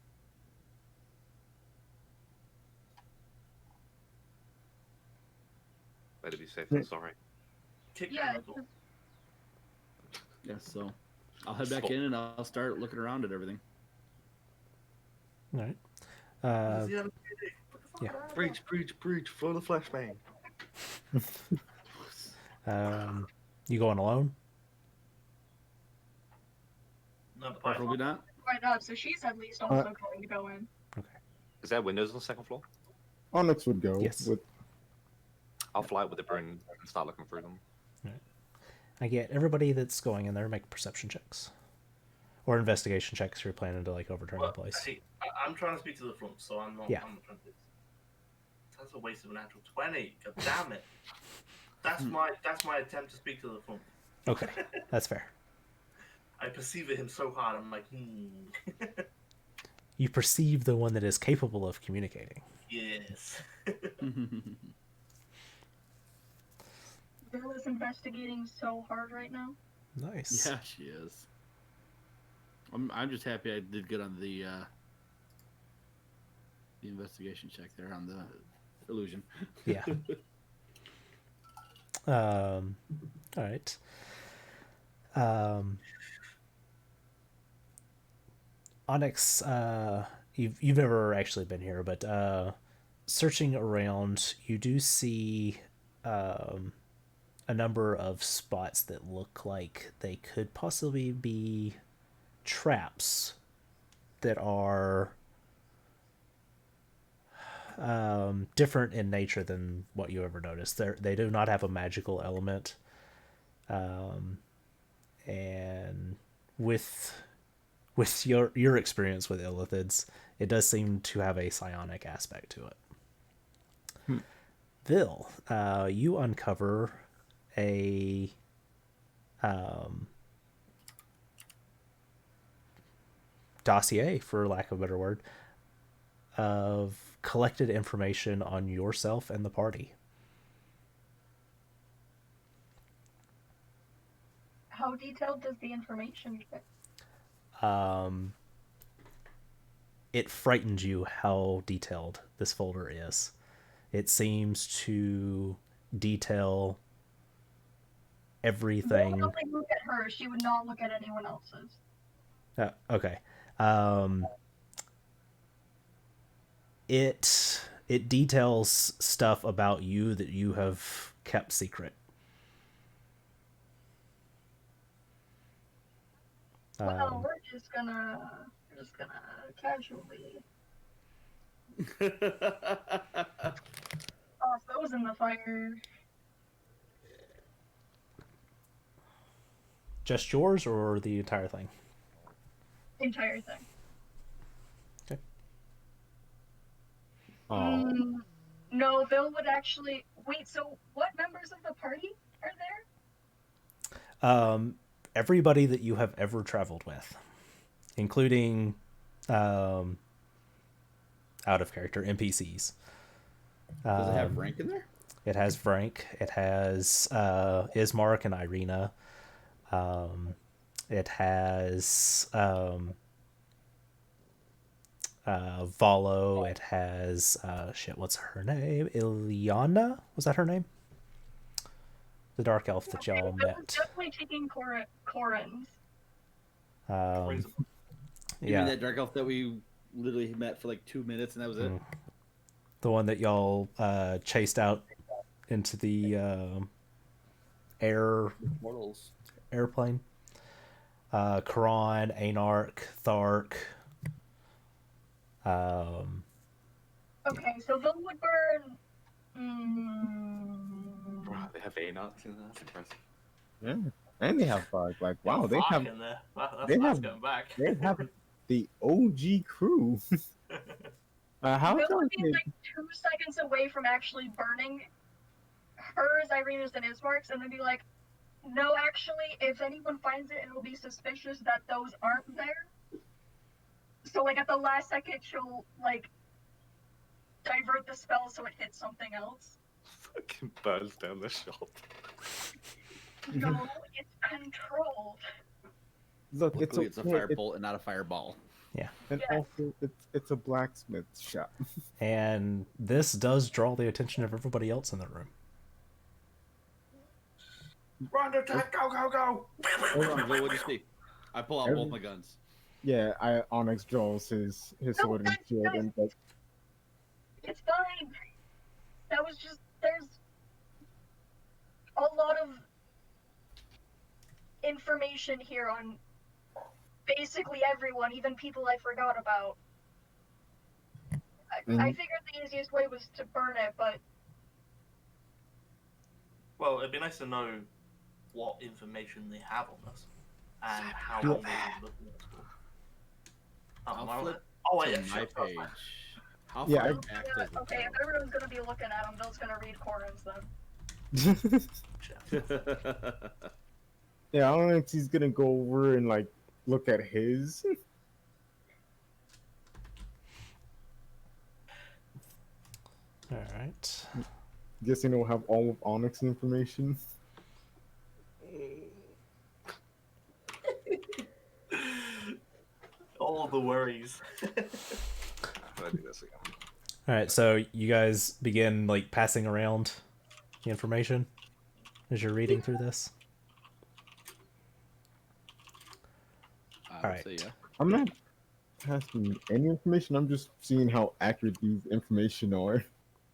Better be safe than sorry. Kick Yeah, down the door. Yeah, so I'll head back in and I'll start looking around at everything. All right. Where's the elephant? yeah. Breach, for the flashbang. You going alone? No, but Preferably not. Right up, so she's at least also going to go in. Okay. Is there windows on the second floor? Onyx would go. Yes. With I'll fly with the broom and start looking through them. All right. I get everybody that's going in there make perception checks. Or investigation checks if you're planning to like overturn the place. See, I'm trying to speak to the front, so I'm not. Yeah. I'm not trying to do this. That's a waste of a natural 20. God damn it. That's my attempt to speak to the front. Okay, that's fair. I perceive him so hard. I'm like, You perceive the one that is capable of communicating. Yes. Bill is investigating so hard right now. Nice. Yeah, she is. I'm just happy I did good on the investigation check there on the illusion. Yeah. All right. Onyx, you've never actually been here, but searching around, you do see a number of spots that look like they could possibly be traps that are different in nature than what you ever noticed. They do not have a magical element, and with your experience with illithids, it does seem to have a psionic aspect to it. Vil, you uncover a dossier, for lack of a better word, of collected information on yourself and the party. How detailed does the information get? It frightened you how detailed this folder is. It seems to detail everything. Bill would only look at her. She would not look at anyone else's. Okay. It details stuff about you that you have kept secret. Well, we're just gonna casually toss those in the fire. Just yours or the entire thing? Entire thing. Okay. No, Bill would actually. Wait, so what members of the party are there? 'Cause I don't think we met. Oh, so it was in the fire. Entire thing. Okay. Okay. No, Bill would actually. Wait, so what members of the party are there? 'Cause I don't think we met. Oh, so it was in the fire. Entire thing. Okay. Everybody that you have ever traveled with, including out of character NPCs. Does it have rank in there? It has Frank. It has Ismark and Irina. It has Volo. It has what's her name? Ilyana? Was that her name? The dark elf that y'all I was met. definitely taking Corin's. Rings a- You mean Yeah, that dark elf that we literally met for like 2 minutes and that was it? the one that y'all chased out into the Mortals. airplane. Karan, Anarch, Thark. Okay, so the Woodburn. Wow, they have Anox in there. That's impressive. Yeah, and they have like wow, they Fuck have in there. That's have- going back. they have the OG crew. How Bill come would be like 2 seconds away from actually burning hers, Irina's, and Ismark's, and then be like, no, actually, if anyone finds it, it'll be suspicious that those aren't there. So, like, at the last second, she'll, like, divert the spell so it hits something else. Fucking burns down the shop. No, it's controlled. look? Luckily, it's a yeah, firebolt and not a fireball. and Yes. also it's a blacksmith shop. And this does draw the attention of everybody else in the room. Run, attack, go, go, go! Hold on, Joe, what'd you see? I pull out both my guns. Yeah, Onyx draws his sword and shield and like, It's fine. That was just, there's a lot of information here on basically everyone, even people I forgot about. I figured the easiest way was to burn it, but Well, it'd be nice to know what information they have on us and how long they've been looking at us for. I'll am I on flip it? Oh, wait, to yeah, my sure. page. How Yeah, far I- back yeah, does it okay, if everyone's gonna be looking at him, Bill's gonna read Corin's then. go? yeah, Onyx he's gonna go over and like look at his. All right. Guessing it'll have all of Onyx information. All the worries. I'll do this again. All right. So you guys begin like passing around the information as you're reading through this. I would Alright. say yeah. I'm not passing any information. I'm just seeing how accurate these information are.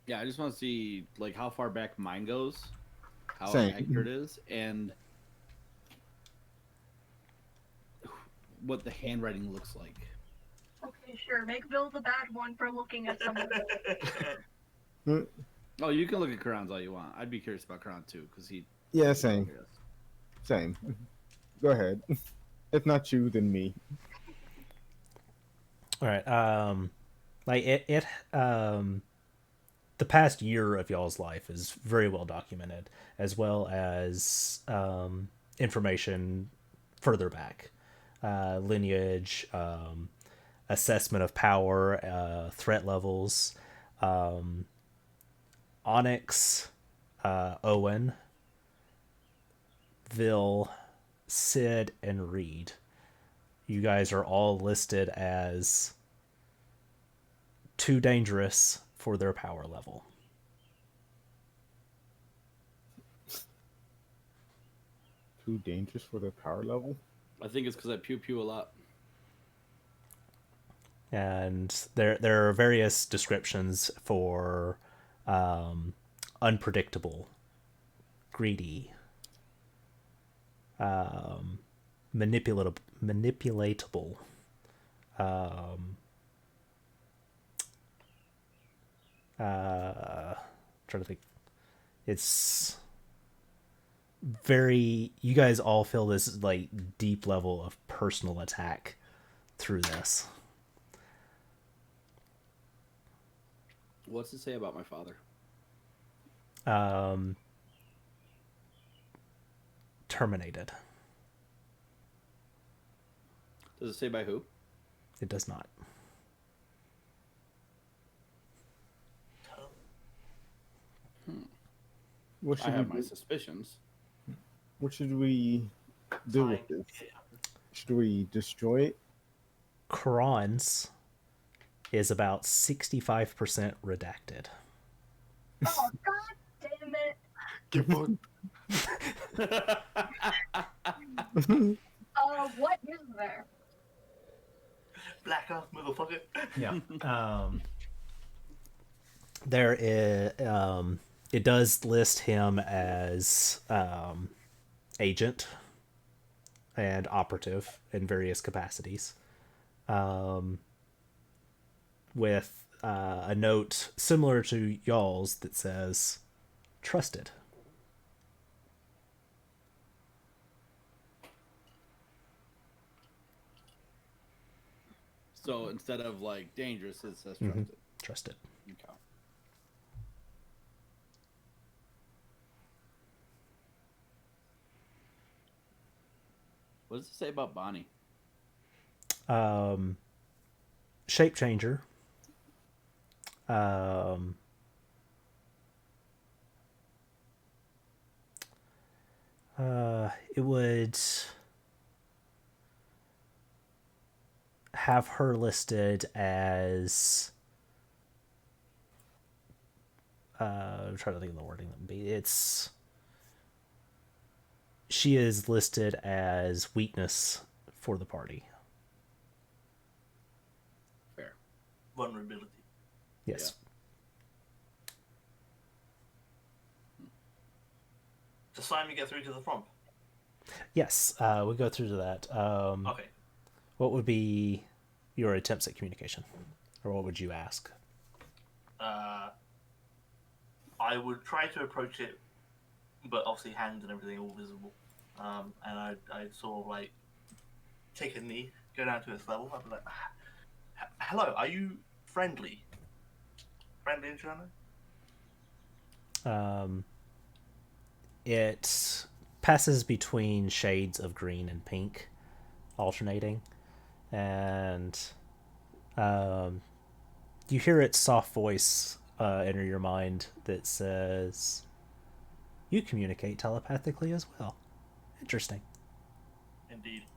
Yeah, I just want to see like how far back mine goes, how Same. accurate it is, and what the handwriting looks like. Okay, sure, make Bill the bad one for looking at some of it. Oh, you can look at Karan's all you want. I'd be curious about Karan too, because he. Yeah, same. Same. Go ahead. If not you, then me. All right. Like the past year of y'all's life is very well documented, as well as information further back, lineage, assessment of power, threat levels, Onyx, Owen, Vil, Sid, and Reed. You guys are all listed as too dangerous for their power level. Too dangerous for their power level. I think it's because I pew pew a lot. And there are various descriptions for unpredictable, greedy, manipulatable, trying to think. It's very. You guys all feel this like deep level of personal attack through this. What's it say about my father? Terminated. Does it say by who? It does not. What I should have we my do? suspicions. What should we do Fine. with this? Should we destroy it? Kron's is about 65% redacted. Oh, god damn it. Get fucked. What is there? Black Earth, motherfucker. Yeah. There is. It does list him as agent and operative in various capacities, with a note similar to y'all's that says "trusted." So instead of like dangerous, it says Mhm. trusted. Trusted. Okay. What does it say about Bonnie? Shape changer. Um, it would have her listed as. I'm trying to think of the wording that would be. She is listed as weakness for the party. Fair. Vulnerability. Yes. Does Simon get through to the front? Yes. We'll go through to that. Okay. What would be your attempts at communication, or what would you ask? I would try to approach it, but obviously hands and everything all visible. And I'd sort of like take a knee, go down to its level. I'd be like, "Hello, are you friendly? Friendly interaction?" It passes between shades of green and pink, alternating, and you hear its soft voice enter your mind that says, "You communicate telepathically as well. Interesting." Indeed.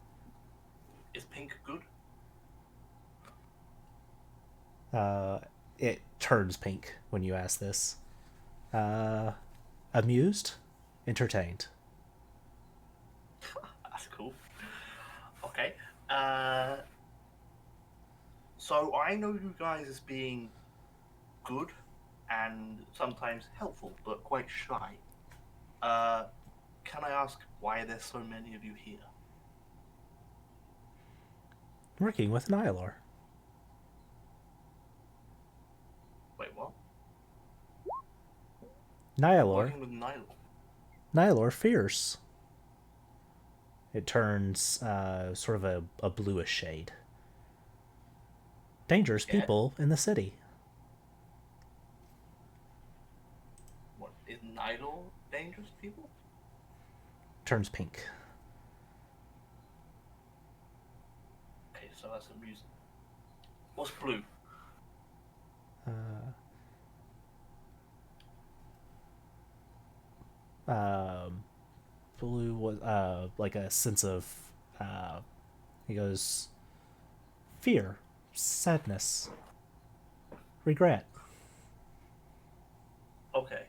Is pink good? It turns pink when you ask this. Amused, entertained. That's cool. Okay. So I know you guys as being good and sometimes helpful, but quite shy. Can I ask why there's so many of you here? Working with Nihilor. Wait, what? Nihilor. Working with Nilo. Nihilor fierce. It turns sort of a bluish shade. Dangerous Yeah. people in the city. What is Nilo dangerous people? Turns pink. Okay, so that's amusing. What's blue? Blue was like a sense of he goes fear, sadness, regret. Okay.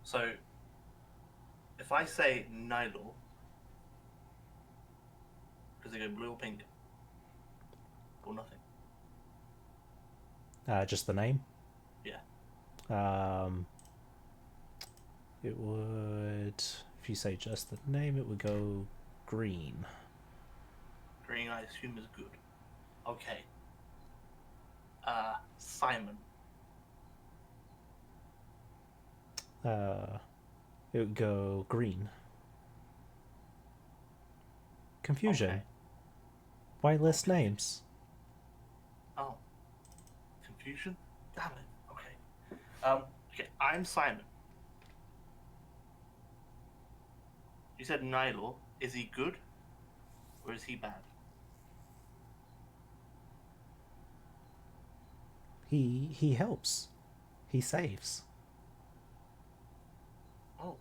So, if I say Nilo, does it go blue or pink? Or nothing? Just the name. Yeah. It would, if you say just the name, it would go green. Green, I assume, is good. Okay. Simon. It would go green. Confusion. Okay. Why list names? Oh. Confusion? Damn it. Okay. Okay, I'm Simon. You said Nilo. Is he good? Or is he bad? He helps. He saves. Oh.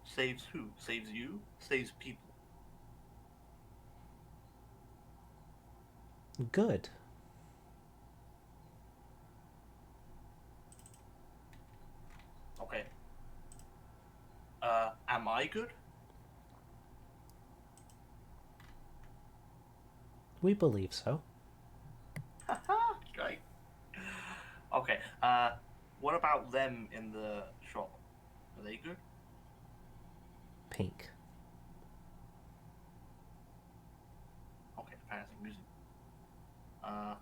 Saves who? Saves you? Saves people. Good. Okay. Am I good? We believe so. Great. Okay. What about them in the shop? Are they good? Pink. Okay, fancy music. Uh,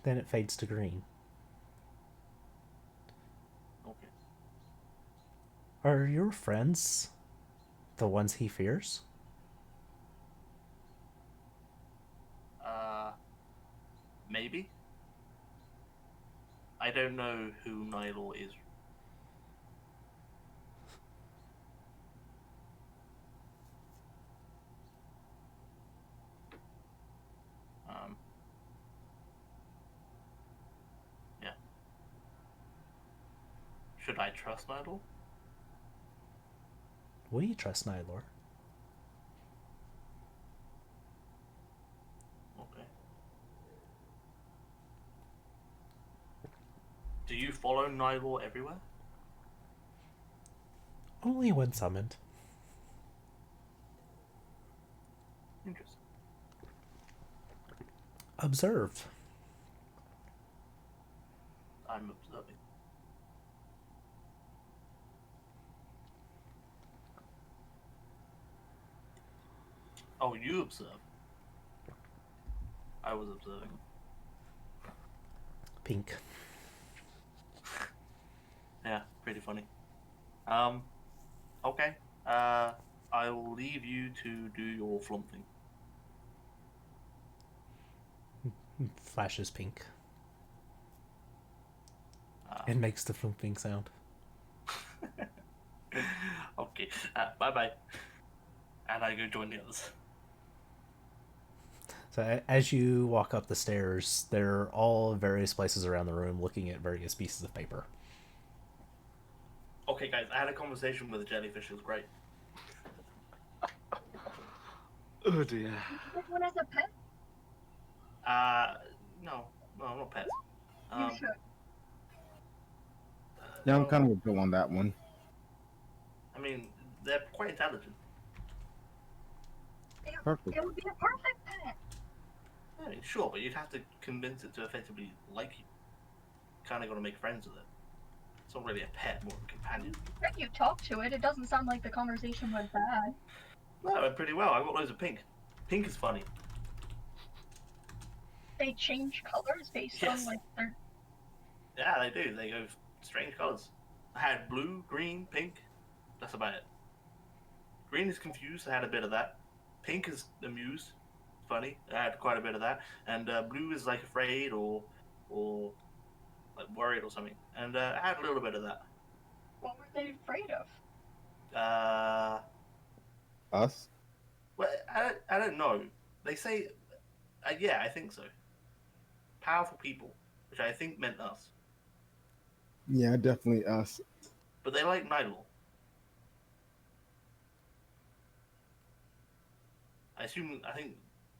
Then it fades to green. okay. Are your friends the ones he fears? Uh, maybe. I don't know who Nylor is. Um, yeah. Should I trust Nylor? We trust Nylor. Okay. Do you follow Nylor everywhere? Only when summoned. Interesting. Observe. I'm observing. Oh, you observe. I was observing. Pink. Yeah, pretty funny. Okay. I will leave you to do your flumping. Flashes pink. Uh, It makes the flooping sound. okay. Bye bye. And I go join the others. So as you walk up the stairs, they're all in various places around the room looking at various pieces of paper. Okay, guys, I had a conversation with the jellyfish. It was great. Oh dear. One as a pet? Uh, no, not pets. You should. Yeah, I'm Well, kind of with Bill on that one. I mean, they're quite intelligent. Perfect. It would be a perfect pet. I mean, sure, but you'd have to convince it to effectively like you. Kind of got to make friends with it. It's not really a pet, more of a companion. When you talk to it, it doesn't sound like the conversation went bad. No, it went pretty well. I got loads of pink. Pink is funny. They change colors based on Yes. like their. Yeah, they do. They go strange colors. I had blue, green, pink. That's about it. Green is confused. I had a bit of that. Pink is amused. Funny. I had quite a bit of that. And blue is like afraid or like worried or something. And I had a little bit of that. What were they afraid of? Uh, Us? well, I don't know. They say, yeah, I think so. Powerful people, which I think meant us. Yeah, definitely us. But they like Nidal. I think,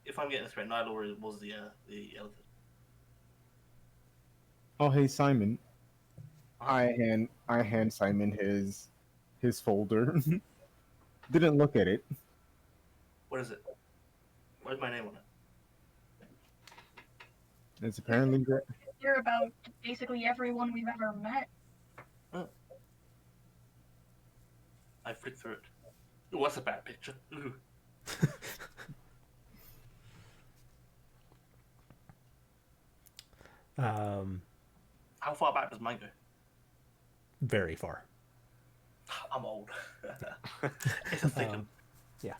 if I'm getting this right, Nidal was the elephant. Oh, hey Simon. Huh? I hand Simon his folder. Didn't look at it. What is it? Where's my name on it? It's apparently great. Hear about basically everyone we've ever met. Oh. I flicked through it. Ooh, that's a bad picture. Ooh. How far back does mine go? Very far. I'm old. It's a thick one. Yeah.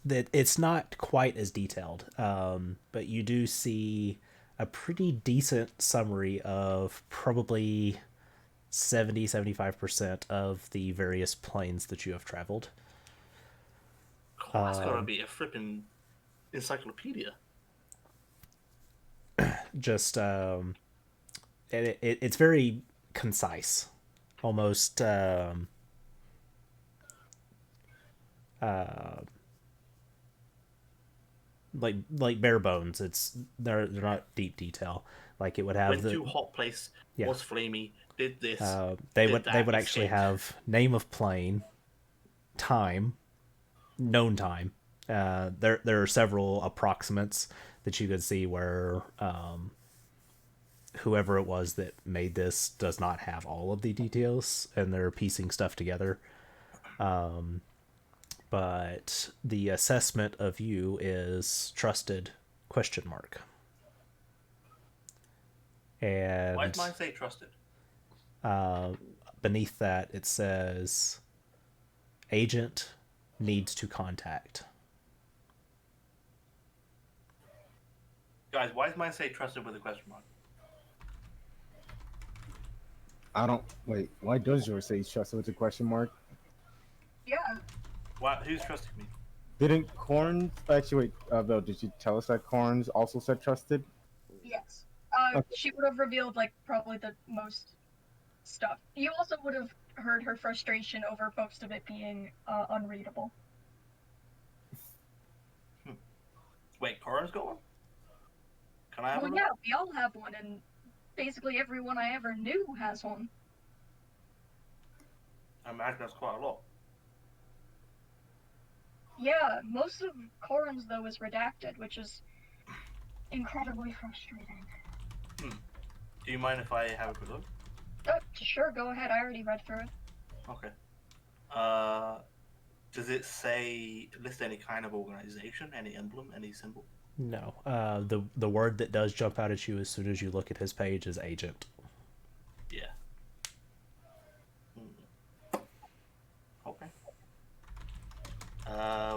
That it's not quite as detailed, but you do see a pretty decent summary of probably 70-75% of the various planes that you have traveled. Oh, that's gotta be a flipping encyclopedia. Just it's very concise, almost like bare bones. They're not deep detail. Like it would have Went the to hot place, yeah. was flamey, did this, They did would they that, would actually escaped. have name of plane, time, known time. There are several approximates that you could see where whoever it was that made this does not have all of the details, and they're piecing stuff together. But the assessment of you is trusted question mark. Why And did mine say trusted? beneath that it says agent needs to contact. Guys, why does mine say trusted with a question mark? I don't wait. Why does yours say trusted with a question mark? Yeah, Why, who's trusting me? Didn't Corns actually wait, Bill, did you tell us that Corns also said trusted? yes. Okay. She would have revealed like probably the most stuff. You also would have heard her frustration over most of it being unreadable. Wait, Cora's got one? Can I have Well, one? yeah, we all have one, and basically everyone I ever knew has one. I imagine that's quite a lot. Yeah, most of Corin's though is redacted, which is incredibly frustrating. Do you mind if I have a quick look? Oh, sure, go ahead. I already read through it. Okay. Does it say list any kind of organization, any emblem, any symbol? No. The word that does jump out at you as soon as you look at his page is agent. Yeah. Okay.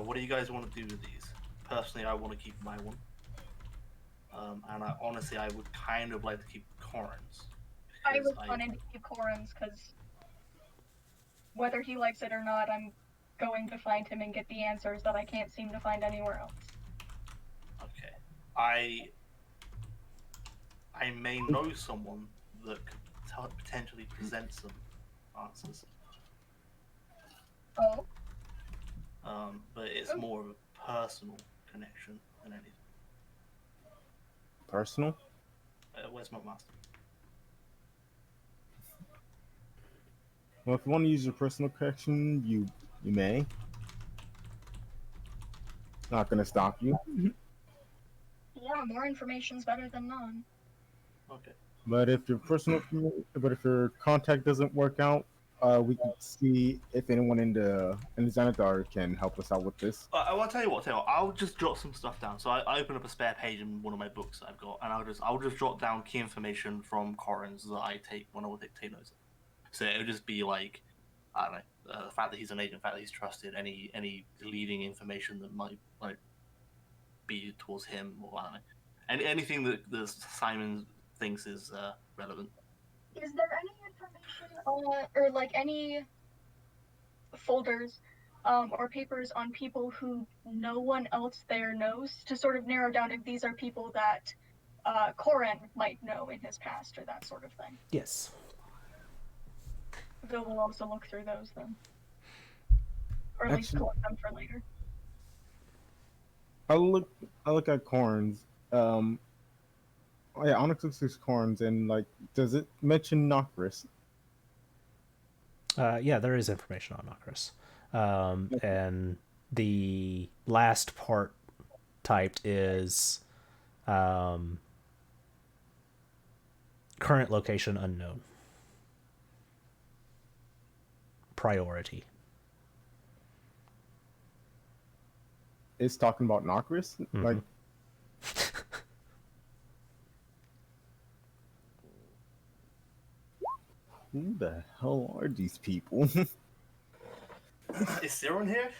What do you guys want to do with these? Personally, I want to keep my one. And honestly, I would kind of like to keep Corin's. I was planning to keep Corin's because whether he likes it or not, I'm going to find him and get the answers that I can't seem to find anywhere else. Okay. I may know someone that could potentially present some answers. Oh? But it's more of a personal connection than anything. Personal? Where's my master? Well, if you want to use your personal connection, you may. Not gonna stop you. Yeah, more information's better than none. Okay. But if if your contact doesn't work out, we can see if anyone in the Xanathar can help us out with this. I want to tell you what. I'll just jot some stuff down. So I open up a spare page in one of my books that I've got, and I'll just jot down key information from Corin's that I take when I will take notes. So it'll just be like, I don't know, the fact that he's an agent, the fact that he's trusted, any leading information that might be towards him, or I don't know, and anything that the Simon thinks is relevant. Is there any information or like any folders or papers on people who no one else there knows to sort of narrow down if these are people that Corin might know in his past or that sort of thing? Yes. Bill will also look through those then. Or at least Actually- collect them for later. I look at Corns. Oh yeah, Onyx looks at Corns and like, does it mention Nokris? Yeah, there is information on Nokris. And the last part typed is current location unknown. Priority. It's talking about Nokris? Mhm. Like, who the hell are these people? Is Siren here?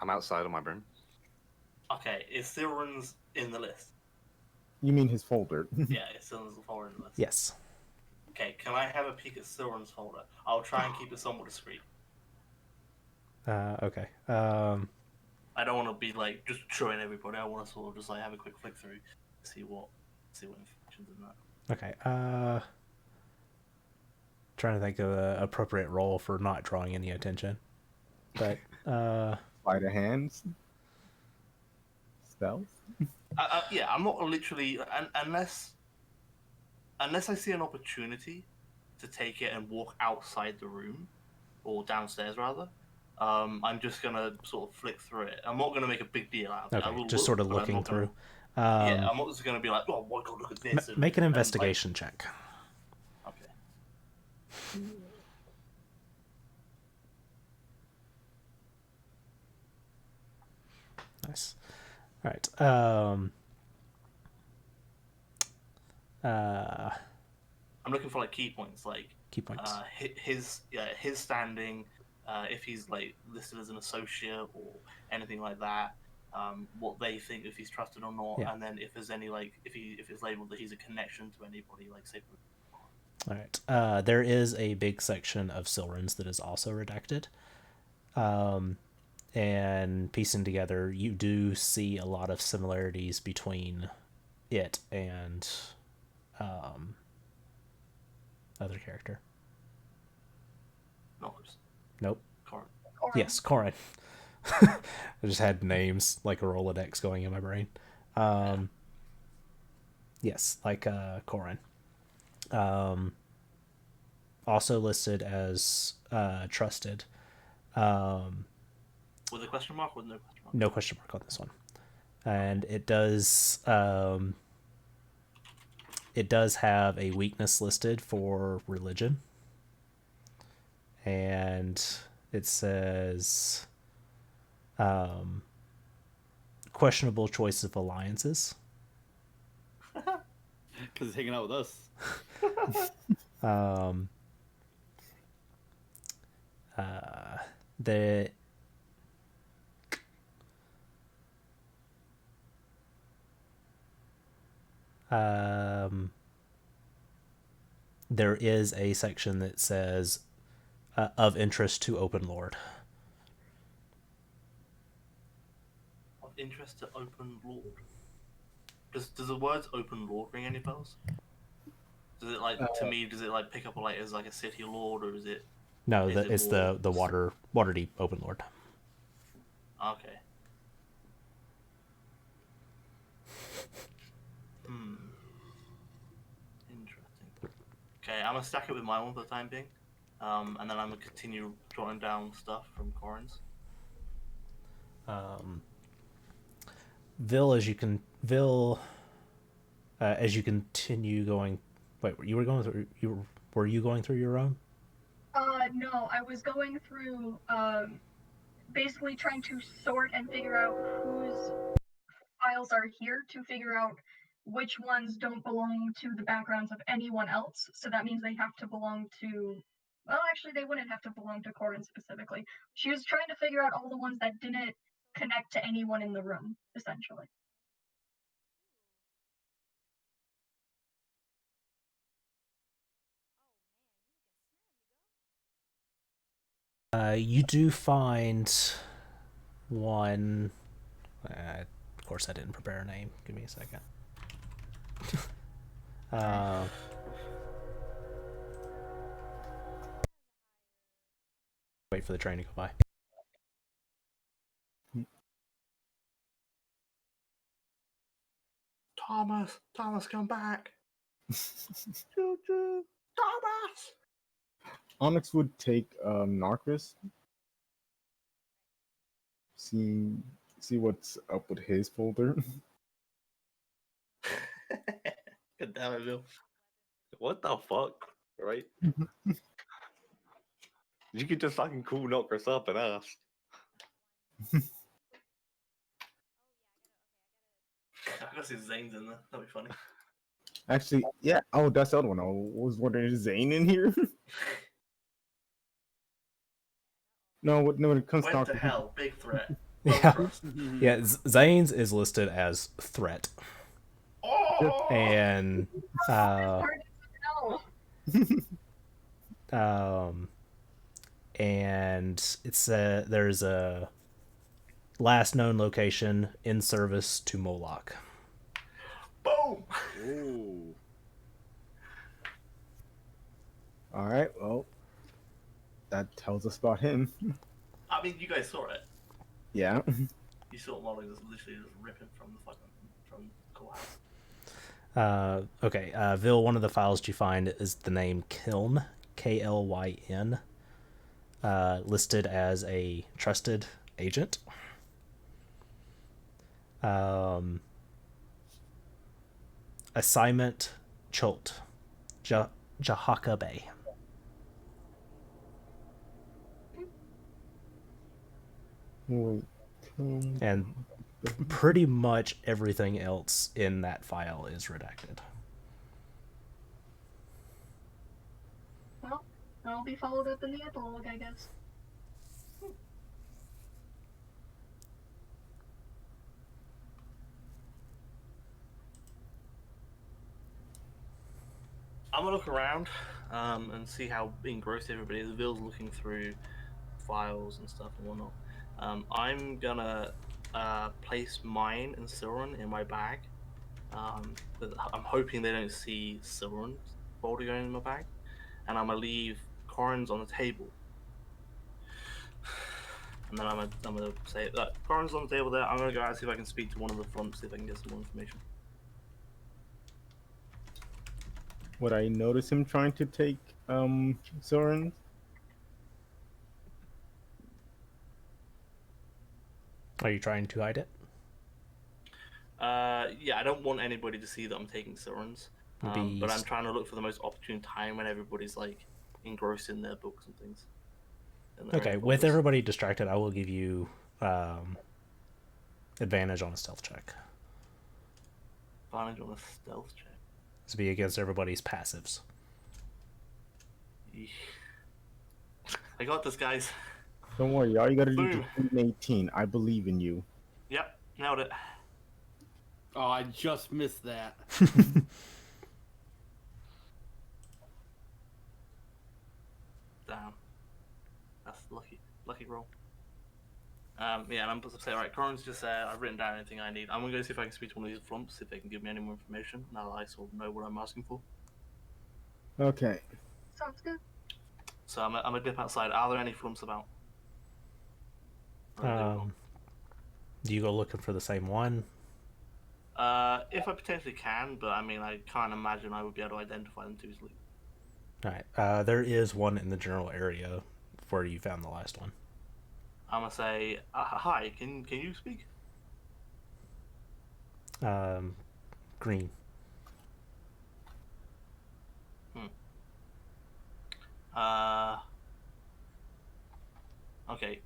I'm outside of my room. Okay, is Siren's in the list? You mean his folder? Yeah, it's still in the folder in the list. Yes. Okay, can I have a peek at Silren's folder? I'll try and keep it somewhat discreet. Okay. I don't want to be like just showing everybody. I want to sort of just like have a quick flick through, see what information's in that. Okay. Trying to think of an appropriate role for not drawing any attention. But Sleight of hands? Stealth? Yeah, I'm not literally unless I see an opportunity to take it and walk outside the room or downstairs rather. I'm just gonna sort of flick through it. I'm not gonna make a big deal out of it. I okay, will just look, sort of but I'm looking not gonna- through. Yeah, I'm not just gonna be like, oh my god, look at this. Make an and, investigation check. Okay. Nice. All right. I'm looking for like key points, like Key points. his standing, if he's like listed as an associate or anything like that. What they think if he's trusted or not, Yeah. and then if there's any like if it's labeled that he's a connection to anybody, like say. All right. There is a big section of Silrens that is also redacted. And piecing together, you do see a lot of similarities between it and other character. Knockers. Nope. Corin. Yes, Corin. I just had names like a Rolodex going in my brain. Yes, like Corin. Also listed as trusted. With a question mark or no question mark? No question mark on this one. And it does have a weakness listed for religion. And it says questionable choice of alliances. Because he's hanging out with us. The there is a section that says of interest to Open Lord. Of interest to Open Lord. Does the words Open Lord ring any bells? Does it like to me? Does it like pick up like as like a city lord, or is it? No, Is it it's more- the Waterdeep Open Lord. Okay. Interesting. Okay, I'm gonna stack it with my one for the time being, and then I'm gonna continue jotting down stuff from Corin's. Vil, as you continue going. Wait, you were going through. Were you going through your own? No, I was going through, basically trying to sort and figure out whose files are here to figure out which ones don't belong to the backgrounds of anyone else. So that means they have to belong to. Well, actually, they wouldn't have to belong to Corin specifically. She was trying to figure out all the ones that didn't connect to anyone in the room, essentially. You do find one. Of course, I didn't prepare a name. Give me a second. Wait for the train to go by. Thomas, come back! Choo-choo. Thomas! Onyx would take Narcus. See what's up with his folder. God damn it, Bill. What the fuck? Right? You could just fucking cool knock us up and ask. I gotta see Zane's in there. That'd be funny. Actually, yeah. Oh, that's the other one. I was wondering, is Zane in here? No, when it comes Went to to hell. Big threat. Yeah. Trust. Yeah, Zane's is listed as threat. Oh! and Hard to know. um, and it's there's a last known location in service to Moloch. Boom! Ooh. All right. Well, that tells us about him. I mean, you guys saw it. Yeah. You saw Molly just literally just ripping from the fucking from the courthouse. Okay, Vil, one of the files you find is the name Kiln, Klyn, listed as a trusted agent. Assignment Chult, Jahaka Bay. Wait. And pretty much everything else in that file is redacted. Well, that'll be followed up in the epilogue, I guess. I'm gonna look around and see how engrossed everybody is. Vil's looking through files and stuff and whatnot. I'm gonna place mine and Siren in my bag. But I'm hoping they don't see Siren's folder going in my bag. And I'm gonna leave Corin's on the table. And then I'm gonna say that Corin's on the table there. I'm gonna go out and see if I can speak to one of the fronts, see if I can get some more information. Would I notice him trying to take Soren? Are you trying to hide it? Yeah, I don't want anybody to see that I'm taking Siren's. But I'm trying to look for the most opportune time when everybody's like engrossed in their books and things. Okay, with everybody distracted, I will give you advantage on a stealth check. Advantage on a stealth check. This will be against everybody's passives. I got this, guys. Don't worry, all you gotta do Boom. is 18. I believe in you. Yep, nailed it. Oh, I just missed that. Damn. That's lucky roll. Yeah, and I'm supposed to say, right, Corin's just I've written down anything I need. I'm gonna go see if I can speak to one of these flumps, see if they can give me any more information, now that I sort of know what I'm asking for. Okay. Sounds good. So I'm gonna dip outside. Are there any flumps about? Do you go looking for the same one? If I potentially can, but I mean, I can't imagine I would be able to identify them too easily. Alright, there is one in the general area where you found the last one. I'm gonna say, hi, can you speak? Green. Okay,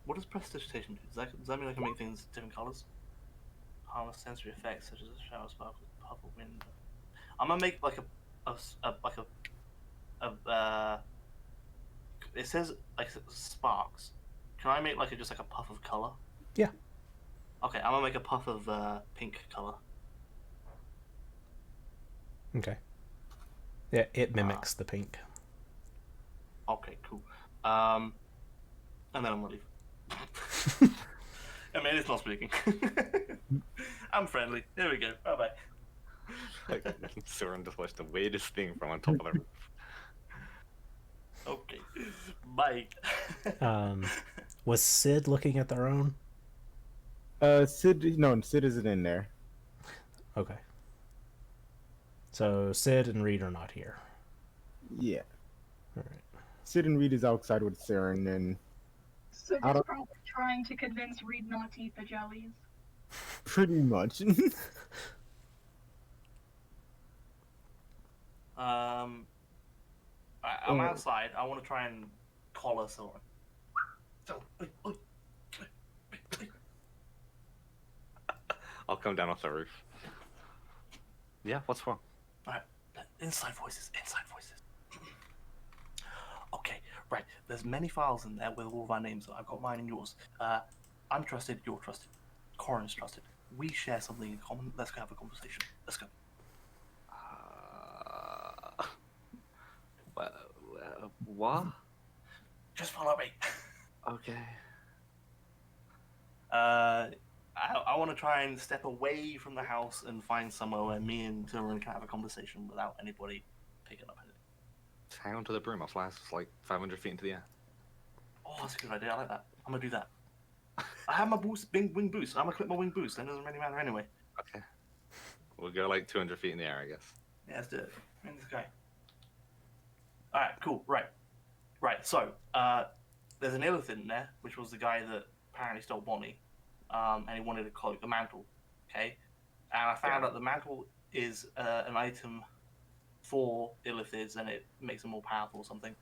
what does prestidigitation do? Does that mean I can make things different colors? Harmless sensory effects such as a shower, sparkle, purple wind. I'm gonna make like it says like sparks. Can I make like just like a puff of color? Yeah. Okay, I'm gonna make a puff of pink color. Okay. Yeah, it mimics the pink. Okay, cool. And then I'm gonna leave. I mean, it's not speaking. I'm friendly. There we go. Bye bye. Like, Soren just watched the weirdest thing from on top of the roof. Okay. Bye. Was Sid looking at their own? Sid isn't in there. Okay. So Sid and Reed are not here. Yeah. Alright. Sid and Reed is outside with Saren, and So just probably trying to convince Reed not to eat the jellies. pretty much. I'm outside. I want to try and collar someone. I'll come down off the roof. Yeah, what's wrong? Alright, inside voices. Okay, right. There's many files in there with all of our names. I've got mine and yours. I'm trusted. You're trusted. Corin's trusted. We share something in common. Let's go have a conversation. Let's go. What? Just follow me. Okay. I want to try and step away from the house and find somewhere where me and Tilren can have a conversation without anybody picking up anything. Just hang on to the broom. I'll fly us like 500 feet into the air. Oh, that's a good idea. I like that. I'm gonna do that. I have my wing boost. I'm gonna clip my wing boost. That doesn't really matter anyway. Okay. We'll go like 200 feet in the air, I guess. Yeah, let's do it. In this guy. All right, cool. Right. So, there's an illithid in there, which was the guy that apparently stole Bonnie, and he wanted a cloak, a mantle. Okay, and I found out the mantle is an item for illithids, and it makes them more powerful or something.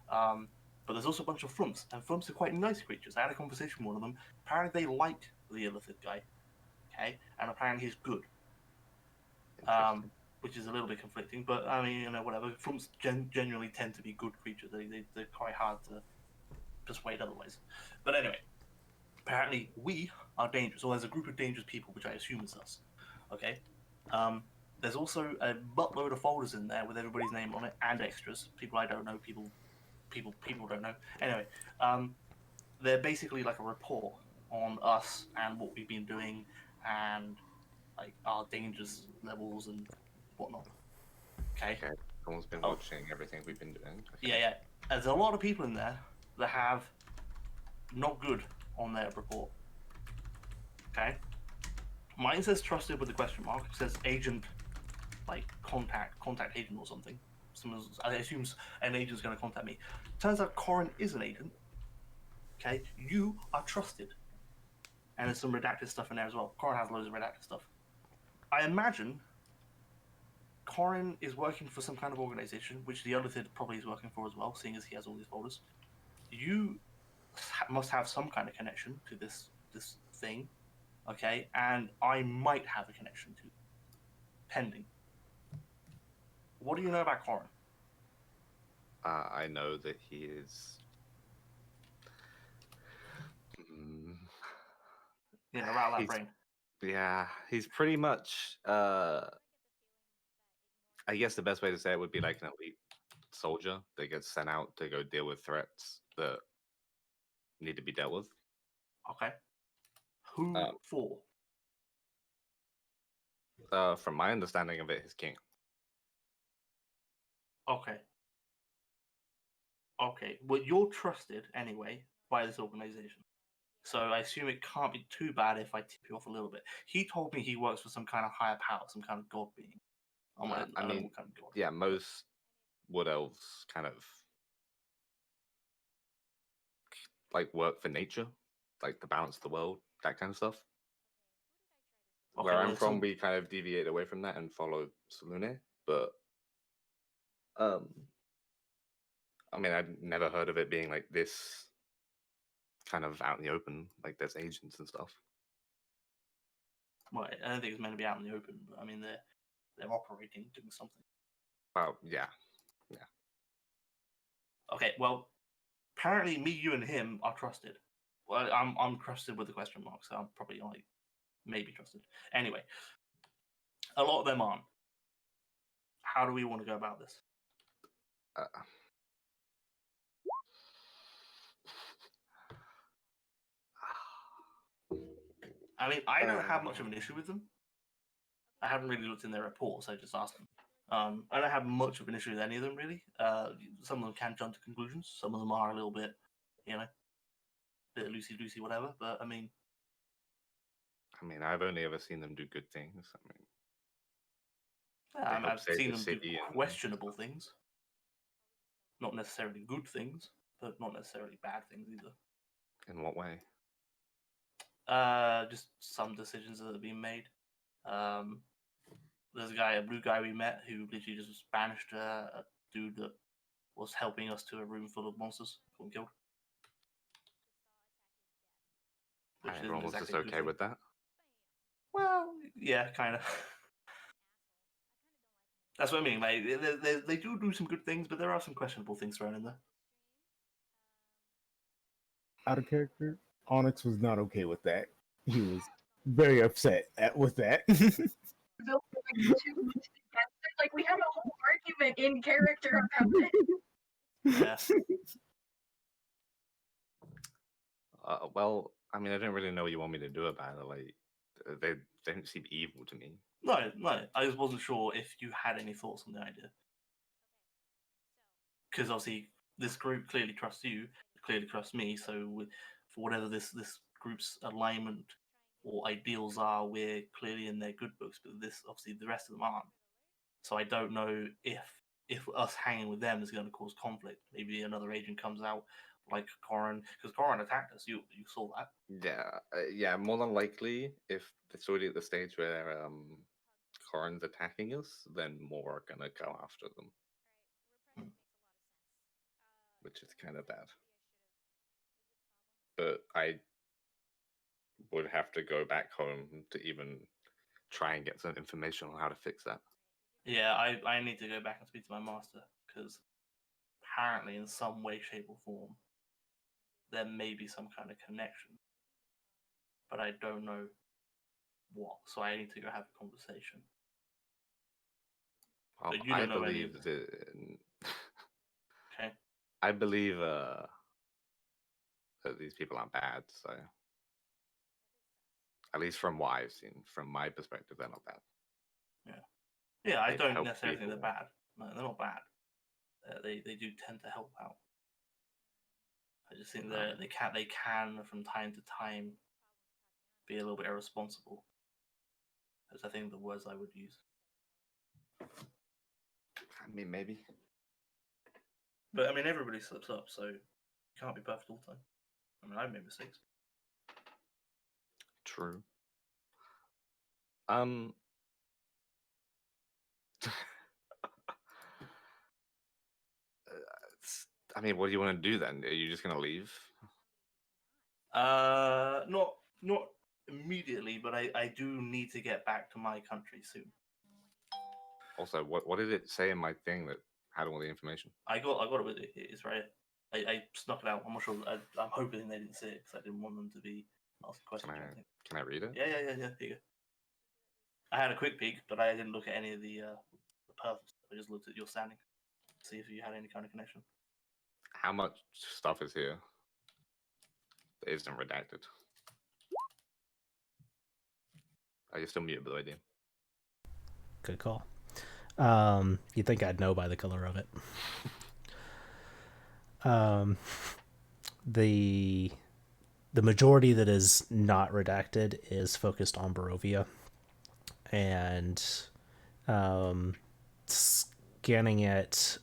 But there's also a bunch of frumps, and frumps are quite nice creatures. I had a conversation with one of them. Apparently, they like the illithid guy. Okay, and apparently he's good. Interesting. Which is a little bit conflicting, but I mean, you know, whatever. Frumps generally tend to be good creatures. They're quite hard to persuade otherwise. But anyway, apparently we are dangerous, or there's a group of dangerous people, which I assume is us. Okay. There's also a buttload of folders in there with everybody's name on it and extras. People I don't know, people don't know. Anyway, they're basically like a report on us and what we've been doing and like our dangers levels and whatnot. Okay. Okay. Someone's been watching everything we've been doing. Okay. Yeah. There's a lot of people in there that have not good on their report. Okay. Mine says trusted with a question mark. It says agent, like contact agent or something. I assume an agent's going to contact me. Turns out Corin is an agent. Okay. You are trusted. And there's some redacted stuff in there as well. Corin has loads of redacted stuff. I imagine Corin is working for some kind of organization, which the other thing probably is working for as well, seeing as he has all these folders. You must have some kind of connection to this thing, okay? And I might have a connection to, pending. What do you know about Corin? I know that he is. You know, rattle that brain. Yeah, he's pretty much. I guess the best way to say it would be like an elite soldier that gets sent out to go deal with threats that need to be dealt with. Okay. Who for? From my understanding of it, his king. Okay. Well, you're trusted anyway by this organization. So I assume it can't be too bad if I tip you off a little bit. He told me he works for some kind of higher power, some kind of god being. I I don't know mean, what kind of god. yeah, most wood elves kind of like work for nature, like the balance of the world, that kind of stuff. Okay, Where well, I'm from, we kind of deviate away from that and follow Salune, but I mean, I'd never heard of it being like this kind of out in the open, like there's agents and stuff. Well, I don't think it's meant to be out in the open, but I mean they're operating, doing something. Oh yeah. Okay, well, apparently me, you, and him are trusted. Well, I'm trusted with a question mark, so I'm probably like maybe trusted. Anyway, a lot of them aren't. How do we want to go about this? I mean, I don't have much of an issue with them. I haven't really looked in their reports. I just asked them. I don't have much of an issue with any of them, really. Some of them can jump to conclusions. Some of them are a little bit, you know, bit loosey-goosey, whatever. But I mean, I've only ever seen them do good things. I've seen them do city questionable things. Not necessarily good things, but not necessarily bad things either. In what way? Just some decisions that have been made. There's a blue guy we met who literally just banished a dude that was helping us to a room full of monsters, got him killed. Which And everyone was exactly just okay with that. Well, yeah, kind of. That's what I mean. Like, they do some good things, but there are some questionable things thrown in there. Out of character, Onyx was not okay with that. He was very upset with that. Bill like two against it. Like we had a whole argument in character about it. Yeah. Well, I mean, I don't really know what you want me to do about it. Like, they don't seem evil to me. No. I just wasn't sure if you had any thoughts on the idea. Because obviously, this group clearly trusts you, clearly trusts me. So, for whatever this group's alignment or ideals are, we're clearly in their good books. But this, obviously, the rest of them aren't. So I don't know if us hanging with them is going to cause conflict. Maybe another agent comes out like Corin, because Corin attacked us. You saw that. Yeah, more than likely, if it's already at the stage where Corin's attacking us, then more are gonna go after them, which is kind of bad. But I would have to go back home to even try and get some information on how to fix that. Yeah, I need to go back and speak to my master because apparently, in some way, shape, or form, there may be some kind of connection, but I don't know what. So I need to go have a conversation. Well, But you don't know any of believe this. Okay. I believe that these people aren't bad. So, at least from what I've seen, from my perspective, they're not bad. Yeah, I They don't help necessarily think people. they're bad. No, they're not bad. They do tend to help out. I just think that they can from time to time be a little bit irresponsible. That's I think the words I would use. I mean, maybe. But I mean, everybody slips up, so you can't be perfect all the time. I mean, I've made mistakes. True. I mean, what do you want to do then? Are you just gonna leave? Not immediately, but I do need to get back to my country soon. Also, what did it say in my thing that had all the information? I got it with it. It's right. I snuck it out. I'm not sure. I'm hoping they didn't see it because I didn't want them to be asking questions. Can I read it? Yeah. Here you go. I had a quick peek, but I didn't look at any of the purpose. I just looked at your standing, see if you had any kind of connection. How much stuff is here that isn't redacted? Are you still muted, by the way, Dean? Good call. You'd think I'd know by the color of it. The majority that is not redacted is focused on Barovia, and scanning it,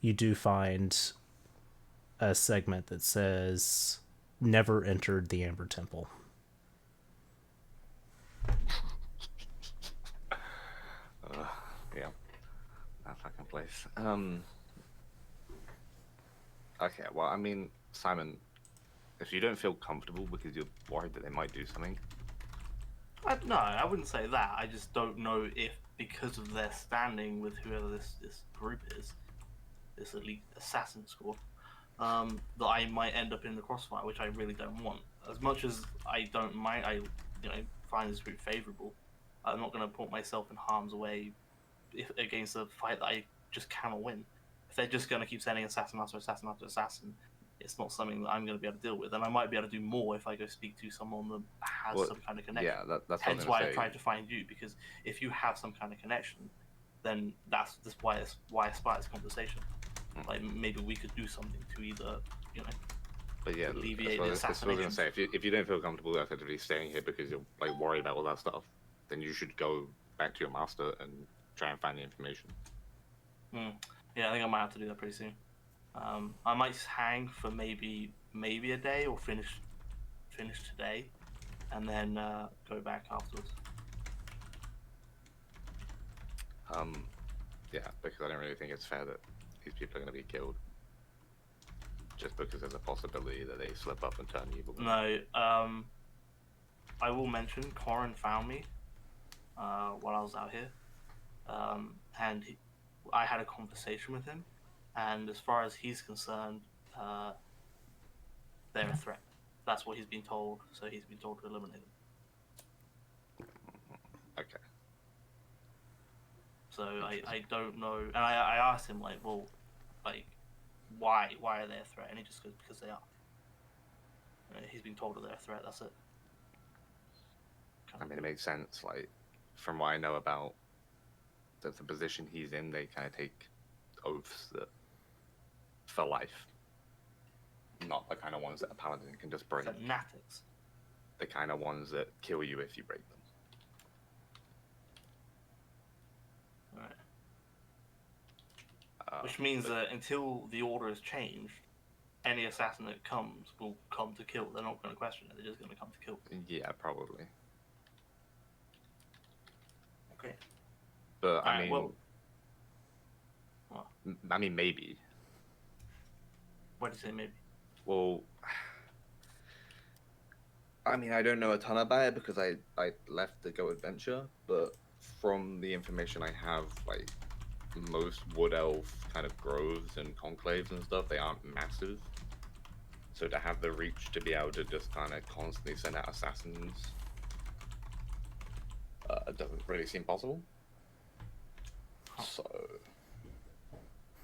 you do find a segment that says "Never entered the Amber Temple." Yeah, that fucking place. Okay, well, I mean, Simon, if you don't feel comfortable because you're worried that they might do something, No, I wouldn't say that. I just don't know if because of their standing with whoever this group is, this elite assassin squad, that I might end up in the crossfire, which I really don't want. As much as I don't mind, I find this group favourable. I'm not going to put myself in harm's way against a fight that I just cannot win. If they're just going to keep sending assassin after assassin after assassin, it's not something that I'm going to be able to deal with. And I might be able to do more if I go speak to someone that has some kind of connection. Yeah, that's hence why I tried to find you, because if you have some kind of connection, then that's why I started this conversation. Like maybe we could do something to either, But yeah, alleviate that's the what I was assassination. gonna say. If you don't feel comfortable effectively staying here because you're like worried about all that stuff, then you should go back to your master and try and find the information. Yeah, I think I might have to do that pretty soon. I might hang for maybe a day or finish today, and then go back afterwards. Yeah, because I don't really think it's fair that these people are going to be killed just because there's a possibility that they slip up and turn evil. No, I will mention Corin found me while I was out here, and I had a conversation with him, and as far as he's concerned, they're a threat. That's what he's been told, so he's been told to eliminate them. Okay. So I don't know, and I asked him like, well, like, why are they a threat? And he just goes, because they are. He's been told that they're a threat. That's it. I mean, it makes sense. Like, from what I know about the position he's in, they kind of take oaths that for life. Not the kind of ones that a paladin can just break. Fanatics. The kind of ones that kill you if you break them. Right. Which means that until the order is changed, any assassin that comes will come to kill. They're not going to question it. They're just going to come to kill. Yeah, probably. Okay. But I mean, well, what? I mean, maybe. What did you say? Maybe. Well, I mean, I don't know a ton about it because I left the Go Adventure, but from the information I have, like most Wood Elf kind of groves and conclaves and stuff, they aren't massive. So to have the reach to be able to just kind of constantly send out assassins doesn't really seem possible. Huh.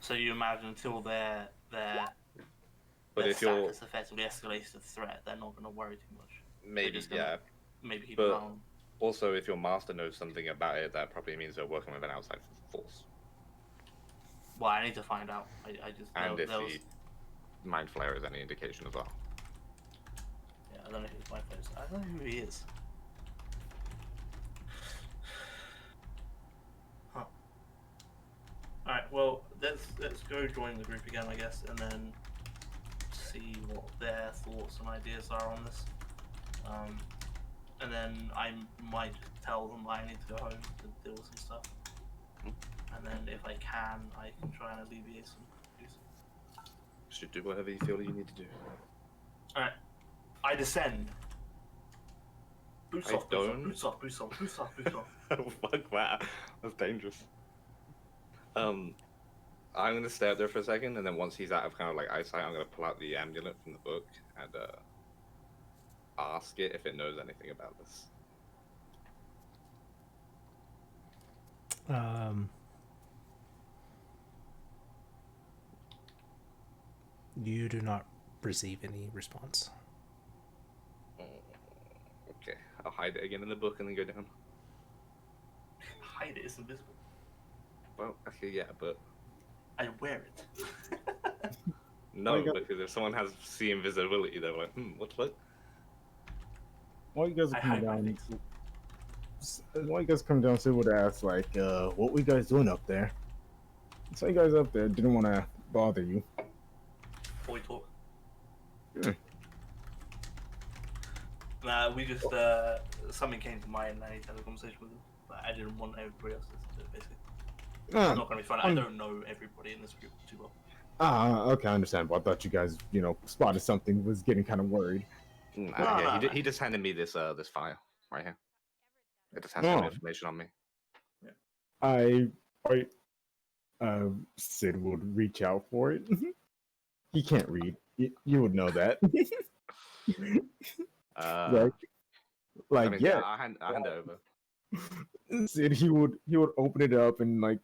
So you imagine until their but if you're status effectively escalates to threat, they're not going to worry too much. maybe yeah, maybe keep but an eye on. Also, if your master knows something about it, that probably means they're working with an outside force. Well, I need to find out. I just And if there was... the Mind Flayer is any indication as well. Yeah, I don't know who's my place. I don't know who he is. Huh. Alright, well, let's go join the group again, I guess, and then see what their thoughts and ideas are on this. And then I might tell them I need to go home to deal with some stuff. And then if I can try and alleviate some issues. Should do whatever you feel you need to do. Alright. I descend. Boots I off, don't. boots off, boots off, boots off, boots off. Fuck that. That's dangerous. I'm gonna stay up there for a second, and then once he's out of kind of like eyesight, I'm gonna pull out the amulet from the book and ask it if it knows anything about this. You do not receive any response. Okay, I'll hide it again in the book and then go down. Hide it, it's invisible. Well, okay, yeah, but I wear it. no, because if someone has see invisibility, they're like, what the fuck? Why you guys I are coming hide my down? face. Why you guys come down? So would ask like, what were you guys doing up there? So you guys up there didn't want to bother you. Before we talk. Yeah. Nah, we just something came to mind and I need to have a conversation with him. But I didn't want everybody else to listen to it, basically. It's not gonna be fun. I don't know everybody in this group too well. Okay, understandable. I thought you guys, spotted something, was getting kind of worried. He just handed me this this file right here. It just has some information on me. Yeah. Sid would reach out for it. He can't read. You would know that. Yeah, I'll hand it over. Sid, he would open it up and like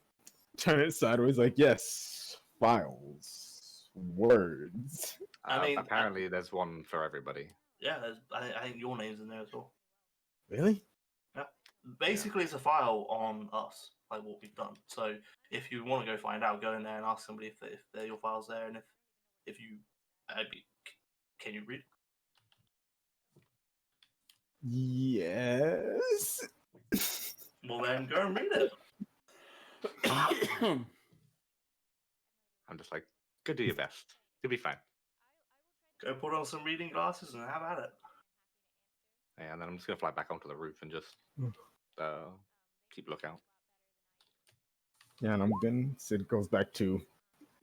turn it sideways, like, yes, files, words. I mean, apparently there's one for everybody. Yeah, I think your name's in there as well. Really? Yeah. Basically, it's a file on us, like what we've done. So if you want to go find out, go in there and ask somebody if they're your files there, and if you, can you read? Yes. Well, then go and read it. I'm just like, go do your best. You'll be fine. Go put on some reading glasses and have at it. Yeah, and then I'm just gonna fly back onto the roof and just keep lookout. Yeah, and then Sid goes back to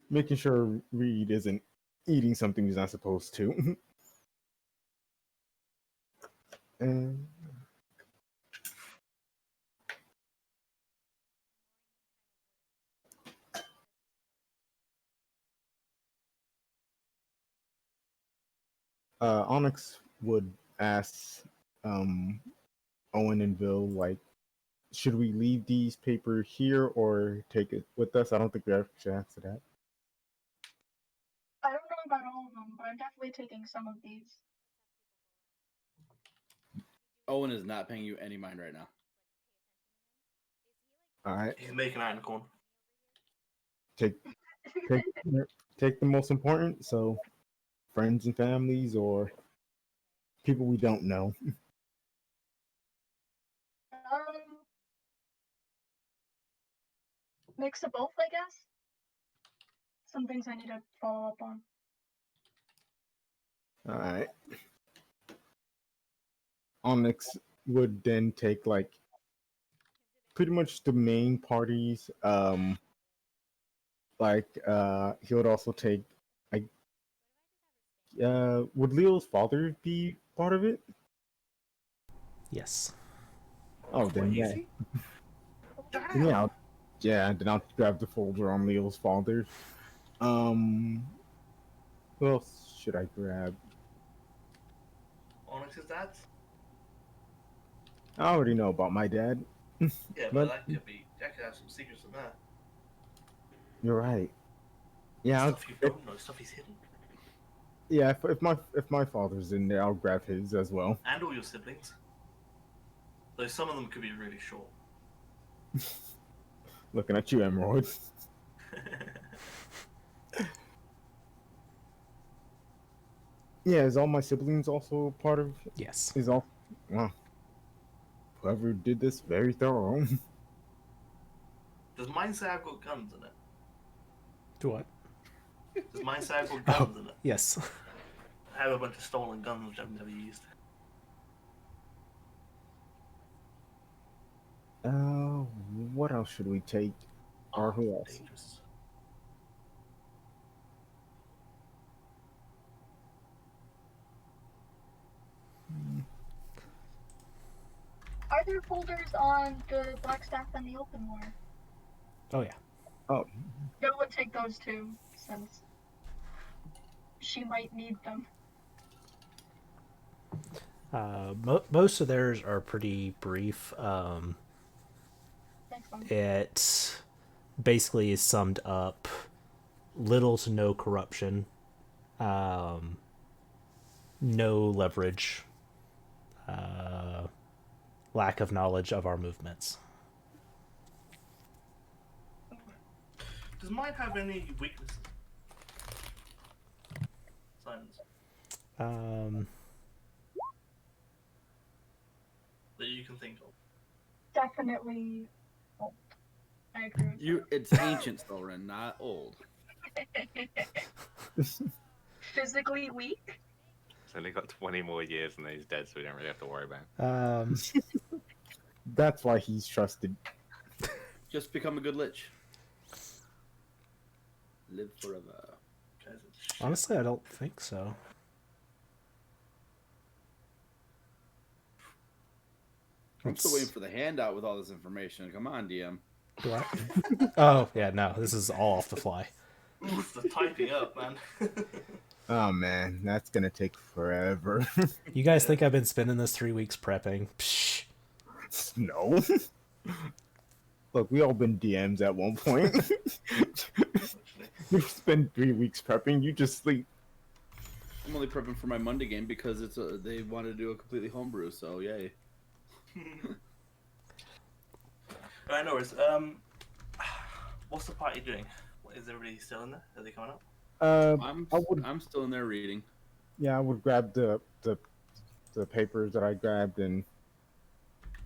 making sure Reed isn't eating something he's not supposed to. And Onyx would ask um, Owen and Bill, like, should we leave these papers here or take it with us? I don't think we ever should answer that. I don't know about all of them, but I'm definitely taking some of these. Owen is not paying you any mind right now. All right, He's making out in the corner. take take take the most important. So, friends and families or people we don't know. Mix of both, I guess. Some things I need to follow up on. All right. Onyx would then take like pretty much the main parties. He would also take like would Leo's father be part of it? Yes. Oh, then yeah, Crazy? then yeah, then I'll grab the folder on Leo's father. Who else should I grab? Onyx's dad? I already know about my dad. Yeah, but But that could have some secrets in there. you're right. Yeah, Stuff you don't know, stuff he's hidden. yeah. If my father's in there, I'll grab his as well. And all your siblings. Though some of them could be really short. Looking at you, Emerald. Yeah, is all my siblings also part of? Yes. Is all? Wow. Whoever did this, very thorough. Does mine say I've got guns in it? Do what? Does mine say I've got guns in it? Yes. I have a bunch of stolen guns which I've never used. What else should we take? Or who else? Dangerous. Are there folders on the Blackstaff and the Open War? Oh yeah. Oh, Bill would take those too, since she might need them. Most of theirs are pretty brief. Thanks, Mom. It basically is summed up little to no corruption, no leverage, lack of knowledge of our movements. Does mine have any weaknesses? Signs Um, that you can think of. Definitely old. I agree with It's ancient, Thorin, not old. Physically weak? He's only got 20 more years and then he's dead, so we don't really have to worry about him. that's why he's trusted. Just become a good lich. Live forever. Guys, it's shit. honestly, I don't think so. I'm still waiting for the handout with all this information. Come on, DM. Do I? Oh yeah, no, this is all off the fly. Oof, the typing up, man. Oh man, that's gonna take forever. You guys think I've been spending this 3 weeks prepping? Psh. No. Look, we all been DMs at one point. You spend 3 weeks prepping, you just sleep. I'm only prepping for my Monday game because they want to do a completely homebrew, so yay. Alright, no worries. What's the party doing? Is everybody still in there? Are they coming up? I'm still in there reading. Yeah, I would grab the papers that I grabbed and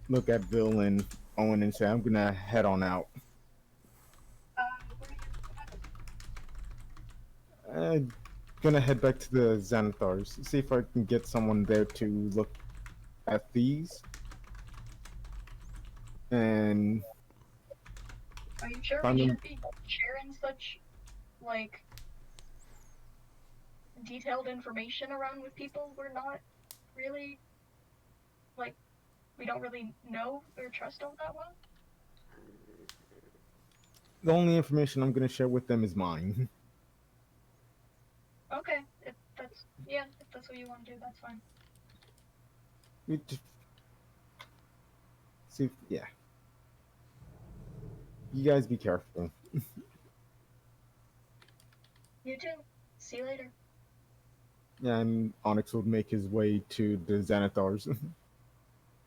look at Bill and Owen and say, I'm gonna head on out. Where are you I'm gonna head back to the Xanathars, see if I can get someone there to look at these. And Are you sure I we mean- should be sharing such, like, detailed information around with people we're not really, like, we don't really know or trust all that well? the only information I'm gonna share with them is mine. Okay, that's Yeah, if that's what you want to do, that's fine. We just see. Yeah, you guys be careful. You too. See you later. Yeah, and Onyx would make his way to the Xanathars.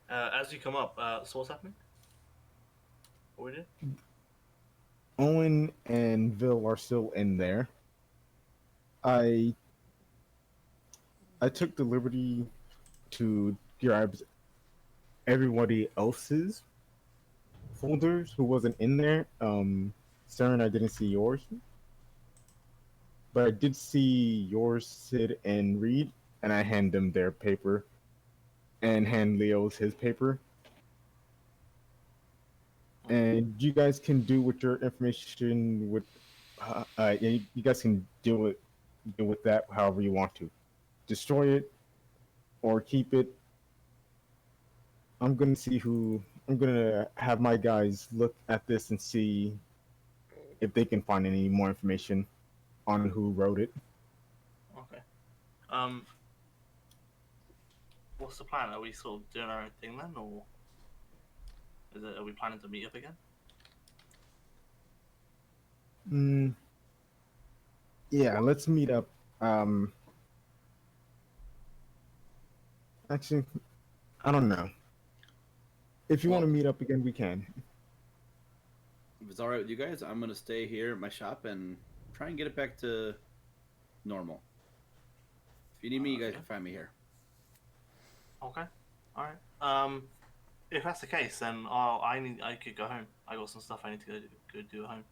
As you come up, so what's happening? What we doing? Owen and Vil are still in there. I took the liberty to grab everybody else's folders who wasn't in there. Stern, I didn't see yours, but I did see yours, Sid, and Reed, and I hand them their paper, and hand Leo's his paper. And you guys can do with your information with, you guys can deal with that however you want to, destroy it or keep it. I'm gonna have my guys look at this and see if they can find any more information on who wrote it. Okay. What's the plan? Are we sort of doing our own thing then, or are we planning to meet up again? Yeah, let's meet up. Actually, I don't know. If you want to meet up again, we can. If it's all right with you guys, I'm gonna stay here at my shop and try and get it back to normal. If you need me, you guys can find me here. Okay. All right. If that's the case, then I could go home. I got some stuff I need to go do at home.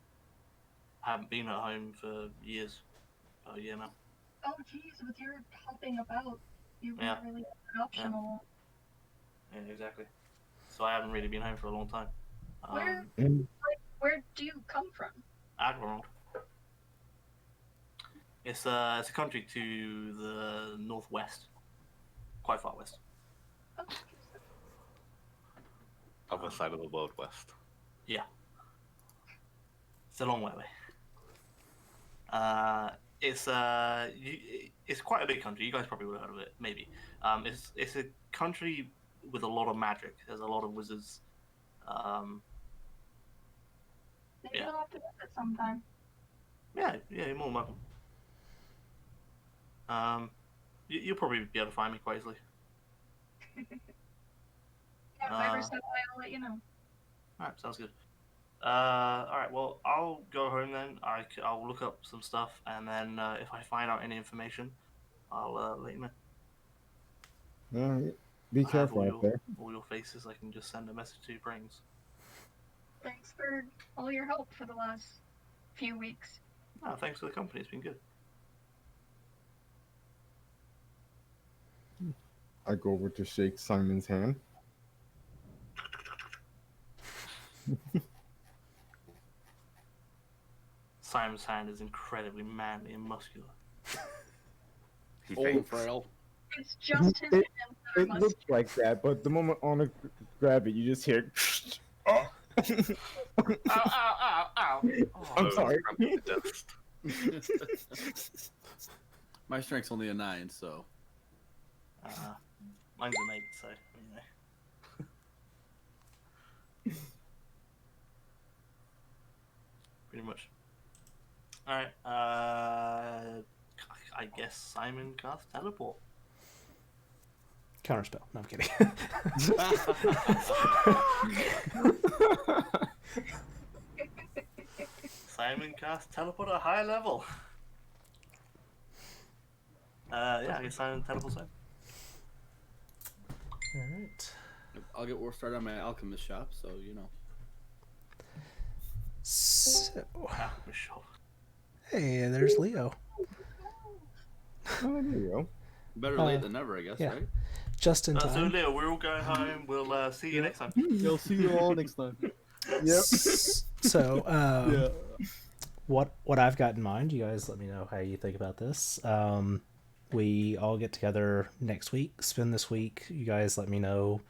I haven't been at home for years. About a year now. Oh, jeez, with your helping about, you Yeah. weren't really an optional. Yeah, exactly. So I haven't really been home for a long time. Where do you come from? Aglarond. It's a country to the northwest, quite far west. Oh, Other side of the world, west. Yeah, it's a long way away. It's quite a big country. You guys probably would have heard of it, maybe. It's a country with a lot of magic. There's a lot of wizards. Maybe Yeah. I'll have to visit sometime. Yeah, you're more than welcome. You'll probably be able to find me quite easily. Yeah, if I ever stop by, I'll let you know. Alright, sounds good. Alright, well, I'll go home then. I'll look up some stuff, and then if I find out any information, I'll let you know. All right. Be I have careful out there. all your faces. I can just send a message to your brains. Thanks for all your help for the last few weeks. Oh, thanks for the company. It's been good. I go over to shake Simon's hand. Simon's hand is incredibly manly and muscular. He Old and thinks. frail. It's just his It- hands that are It looks like that, but the moment Anna grab it, you just hear. Oh. Ow, ow, ow, ow! I'm Oh, sorry. it's dust. My strength's only a 9, so. Mine's an 8, so you know. Pretty much. Alright, I guess Simon cast teleport. Counterspell. No, I'm kidding. Simon cast teleport at a high level. Yeah, I guess Simon teleports home. Alright. I'll get work started on my alchemist shop, so you know. So, Alchemist shop. hey, there's Leo. Oh, there you go. Better late than never, I guess, yeah. right? Just in So time. Leo, we're all going home. We'll see you next time. You'll see you all next time. Yep. So, Yeah. what I've got in mind, you guys let me know how you think about this. We all get together next week, spend this week. You guys let me know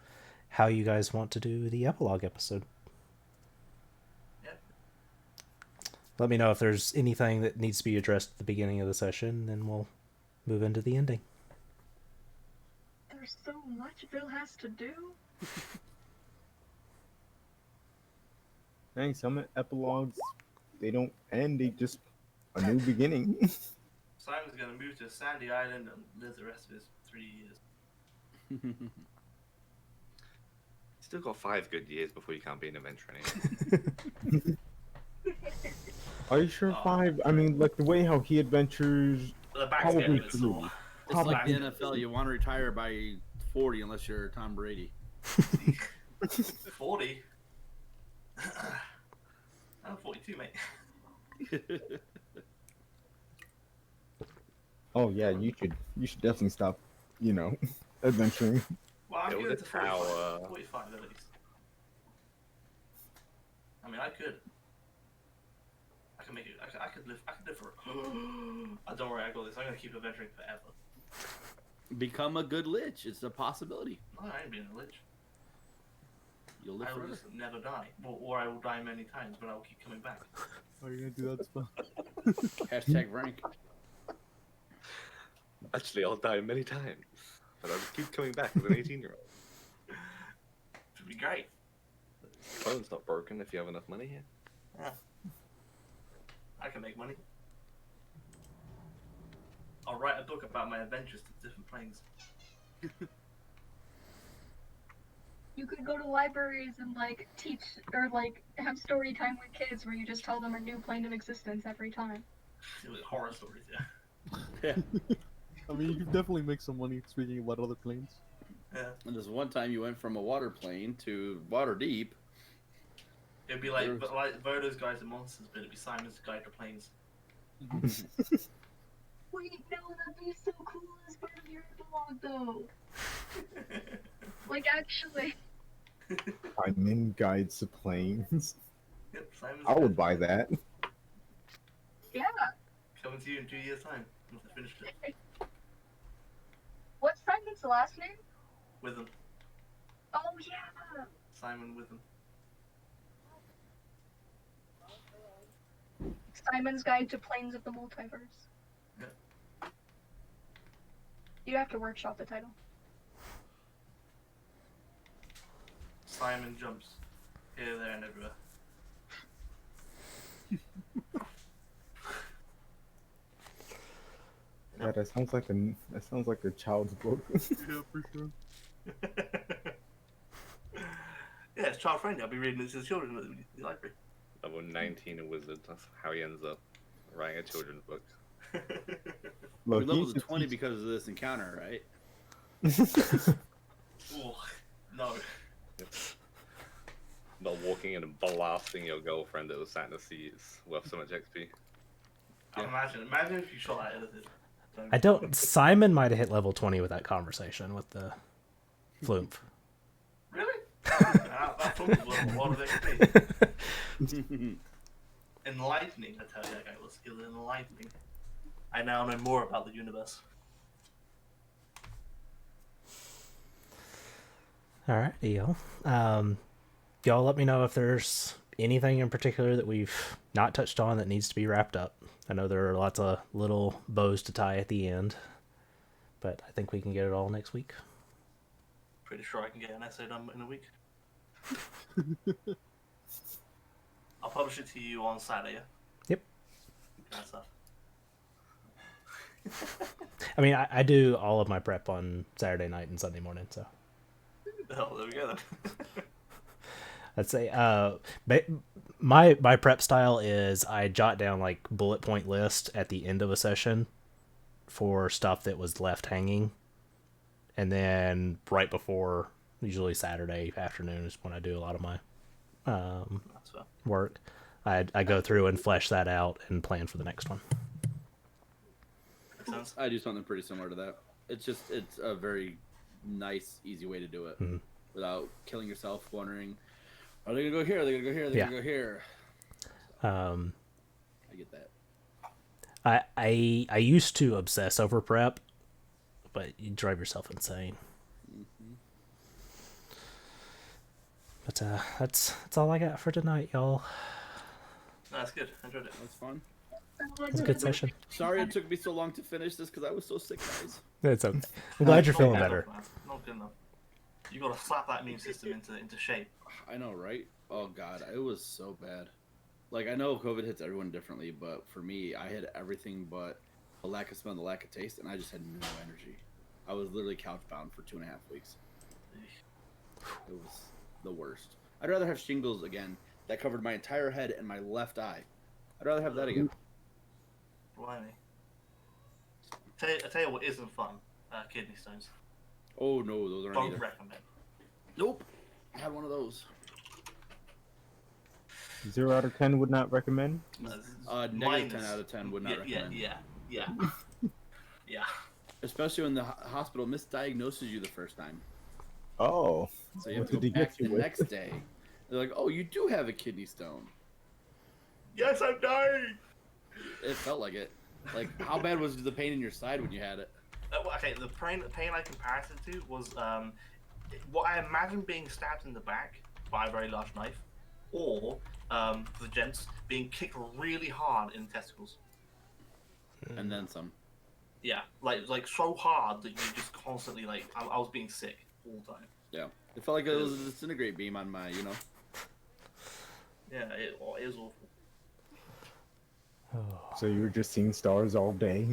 how you guys want to do the epilogue episode. Yeah. Let me know if there's anything that needs to be addressed at the beginning of the session, and we'll move into the ending. There's so much Bill has to do. Dang, some epilogues, they don't end, they just a new beginning. Simon's gonna move to a sandy island and live the rest of his 3 years. Still got 5 good years before you can't be an adventurer anymore. Are you sure Oh, 5? I mean, like the way how he adventures, The back's probably getting a bit 3. sore. It's like the Probably- NFL. You want to retire by 40 unless you're Tom Brady. 40? I'm 42, mate. Oh yeah, you should definitely stop, adventuring. Well, I'm Build going a to 45. tower. 45 at least. I mean, I could. I can make it. I could live. I could live for. Don't worry, I got this. I'm gonna keep adventuring forever. Become a good lich. It's a possibility. No, I ain't being a lich. You'll live I will forever. just never die, or I will die many times, but I will keep coming back. Are you gonna do that spell? Hashtag rank. Actually, I'll die many times, but I'll just keep coming back as an 18-year-old. It'd be great. Phone's not broken if you have enough money here. Yeah. I can make money. I'll write a book about my adventures to different planes. You could go to libraries and teach or have story time with kids where you just tell them a new plane of existence every time. With horror stories, yeah. Yeah. I mean, you could definitely make some money speaking about other planes. Yeah. And there's one time you went from a water plane to Waterdeep. It'd be like, There's- but like Vodo's Guides to Monsters, but it'd be Simon's Guide to Planes. Wait, no, that'd be so cool as part of your epilogue, though. Actually. I'm in guides to planes. Yep, Simon's I Guide would to buy Planes. that. Yeah. Coming to you in 2 years' time, once I finished it. What's Simon's last name? With him. Oh, yeah. Simon with him. Simon's Guide to Planes of the Multiverse. Yeah. You have to workshop the title. Simon jumps here, there, and everywhere. Yeah, that sounds like a child's book. Yeah, for sure. Yeah, it's child friendly. I'll be reading this to the children at the library. Level 19 a wizard. That's how he ends up writing a children's book. We Look, leveled to 20 because of this encounter, right? Oh, no. Not walking in and blasting your girlfriend that was sat in the seat is worth so much XP. Imagine if you shot that edited. I don't. Simon might have hit level 20 with that conversation with the Floomp. Really? That film was worth a lot of XP. Enlightening, I tell you, that guy was enlightening. I now know more about the universe. All right, y'all. Y'all let me know if there's anything in particular that we've not touched on that needs to be wrapped up. I know there are lots of little bows to tie at the end, but I think we can get it all next week. Pretty sure I can get an essay done in a week. I'll publish it to you on Saturday, yeah? Yep. Kind of stuff. I mean, I do all of my prep on Saturday night and Sunday morning, so Oh, there we go then. I'd say my prep style is I jot down like bullet point list at the end of a session for stuff that was left hanging, and then right before, usually Saturday afternoon is when I do a lot of my That's fair. work. I go through and flesh that out and plan for the next one. Makes sense. I do something pretty similar to that. It's a very nice, easy way to do it without killing yourself wondering, are they gonna go here? Are they gonna go here? Are they Yeah. gonna go here? I get that. I used to obsess over prep, but you drive yourself insane. But that's all I got for tonight, y'all. No, that's good. I enjoyed it. That's fun. It's a good session. Sorry it took me so long to finish this because I was so sick, guys. It's okay. I'm glad you're Not feeling good better. enough, man. Not good enough. You gotta slap that immune system into shape. I know, right? Oh god, it was so bad. Like I know COVID hits everyone differently, but for me, I had everything but the lack of smell, and the lack of taste, and I just had no energy. I was literally couch bound for 2.5 weeks. It was the worst. I'd rather have shingles again that covered my entire head and my left eye. I'd rather have that again. Blimey. I tell you what isn't fun. Kidney stones. Oh no, those aren't Don't either. recommend. Nope. I had one of those. 0 out of 10 would not recommend. Negative Minus. 10 out of 10 would not recommend. Yeah. Yeah. Especially when the hospital misdiagnoses you the first time. Oh. So you have What to did go he back get you the with? next day. They're like, oh, you do have a kidney stone. Yes, I'm dying. It felt like it. Like, how bad was the pain in your side when you had it? Okay, the pain I compared it to was what I imagine being stabbed in the back by a very large knife, or for the gents being kicked really hard in the testicles. And then some. Yeah, like so hard that you just constantly like I was being sick all the time. Yeah. It felt like it was a disintegrate beam on my, Yeah, it was awful. So you were just seeing stars all day?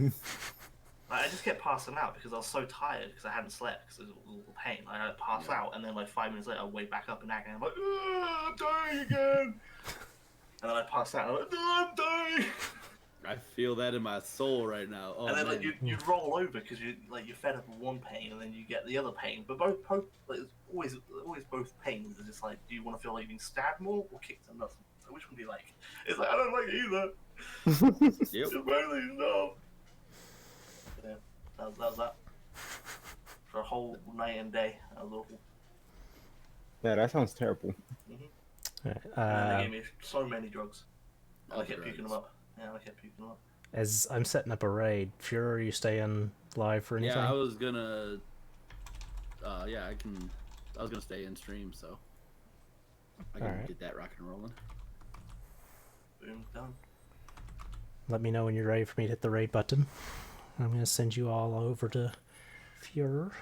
Like, I just kept passing out because I was so tired because I hadn't slept because of all the pain. Like, I'd pass out and then like 5 minutes later I'd wake back up and I'm like, I'm dying again. And then I pass out and I'm like, I'm dying. I feel that in my soul right now. Oh, And then man. like you'd roll over because you're fed up with one pain and then you get the other pain. But both like, it's always both pains. It's just like, do you want to feel like you've been stabbed more or kicked in the nuts? So which one do you like? It's like I don't like either. Yep. It's mainly no. Yeah, that was that. For a whole night and day, that was awful. Yeah, that sounds terrible. Alright, And they gave me so many drugs. And I Oh, kept puking them drugs. up. Yeah, I kept puking them up. as I'm setting up a raid, Fuhrer, are you staying live for anything? Yeah, I was gonna. I was gonna stay in stream, so I can Alright. get that rocking and rolling. Boom, done. Let me know when you're ready for me to hit the raid button. I'm going to send you all over to Fuhrer.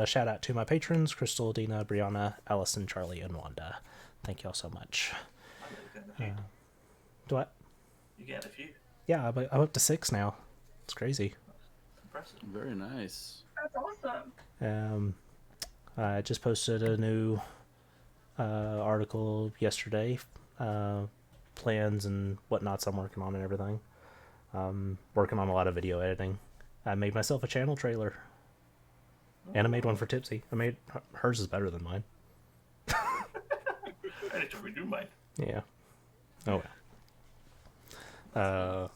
Shout out to my patrons, Crystal, Dina, Brianna, Allison, Charlie, and Wanda. Thank you all so much. I'm getting a few. What? You get a few. Yeah, I'm up to 6 now. It's crazy. Impressive. Very nice. That's awesome. I just posted a new article yesterday. Plans and whatnots I'm working on and everything. Working on a lot of video editing. I made myself a channel trailer. And I made one for Tipsy. Hers is better than mine. I need to redo mine. Yeah. Oh well.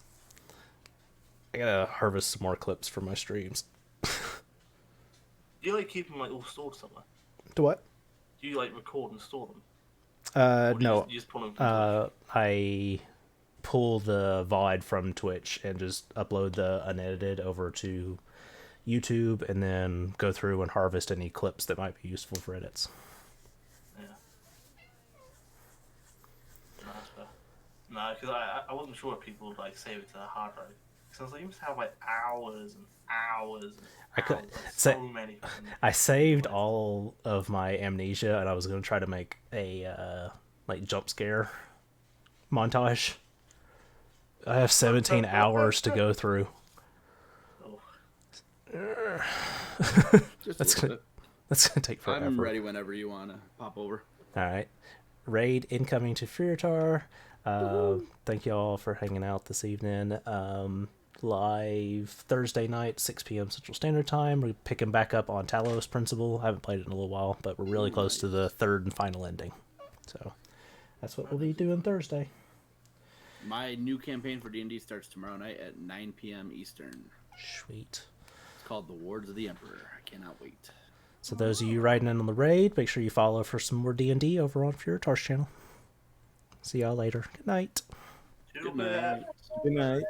I gotta harvest some more clips for my streams. Do you like keep them like all stored somewhere? To what? Do you like record and store them? Or do No. You just pull them from Twitch? I pull the VOD from Twitch and just upload the unedited over to YouTube and then go through and harvest any clips that might be useful for edits. Yeah. No, that's fair. No, because I wasn't sure if people would like save it to the hard drive. Because I was like, you must have like hours and hours and I could- hours, like, so- so many. fucking- I saved all of my amnesia and I was going to try to make a like jump scare montage. I have 17 hours to go through. Oh, Just That's a little gonna, bit. that's gonna take forever. I'm ready whenever you wanna pop over. All right. Raid incoming to Furitar. Thank you all for hanging out this evening. Live Thursday night, 6 p.m. Central Standard Time. We're picking back up on Talos Principle. I haven't played it in a little while, but we're really close to the third and final ending. So that's what we'll be doing Thursday. My new campaign for D&D starts tomorrow night at 9 p.m. Eastern. Sweet. It's called The Wards of the Emperor. I cannot wait. So those of you riding in on the raid, make sure you follow for some more D&D over on Furitar's channel. See y'all later. Good night. Good night. Good night.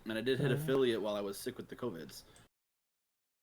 And I did hit affiliate while I was sick with the COVIDs.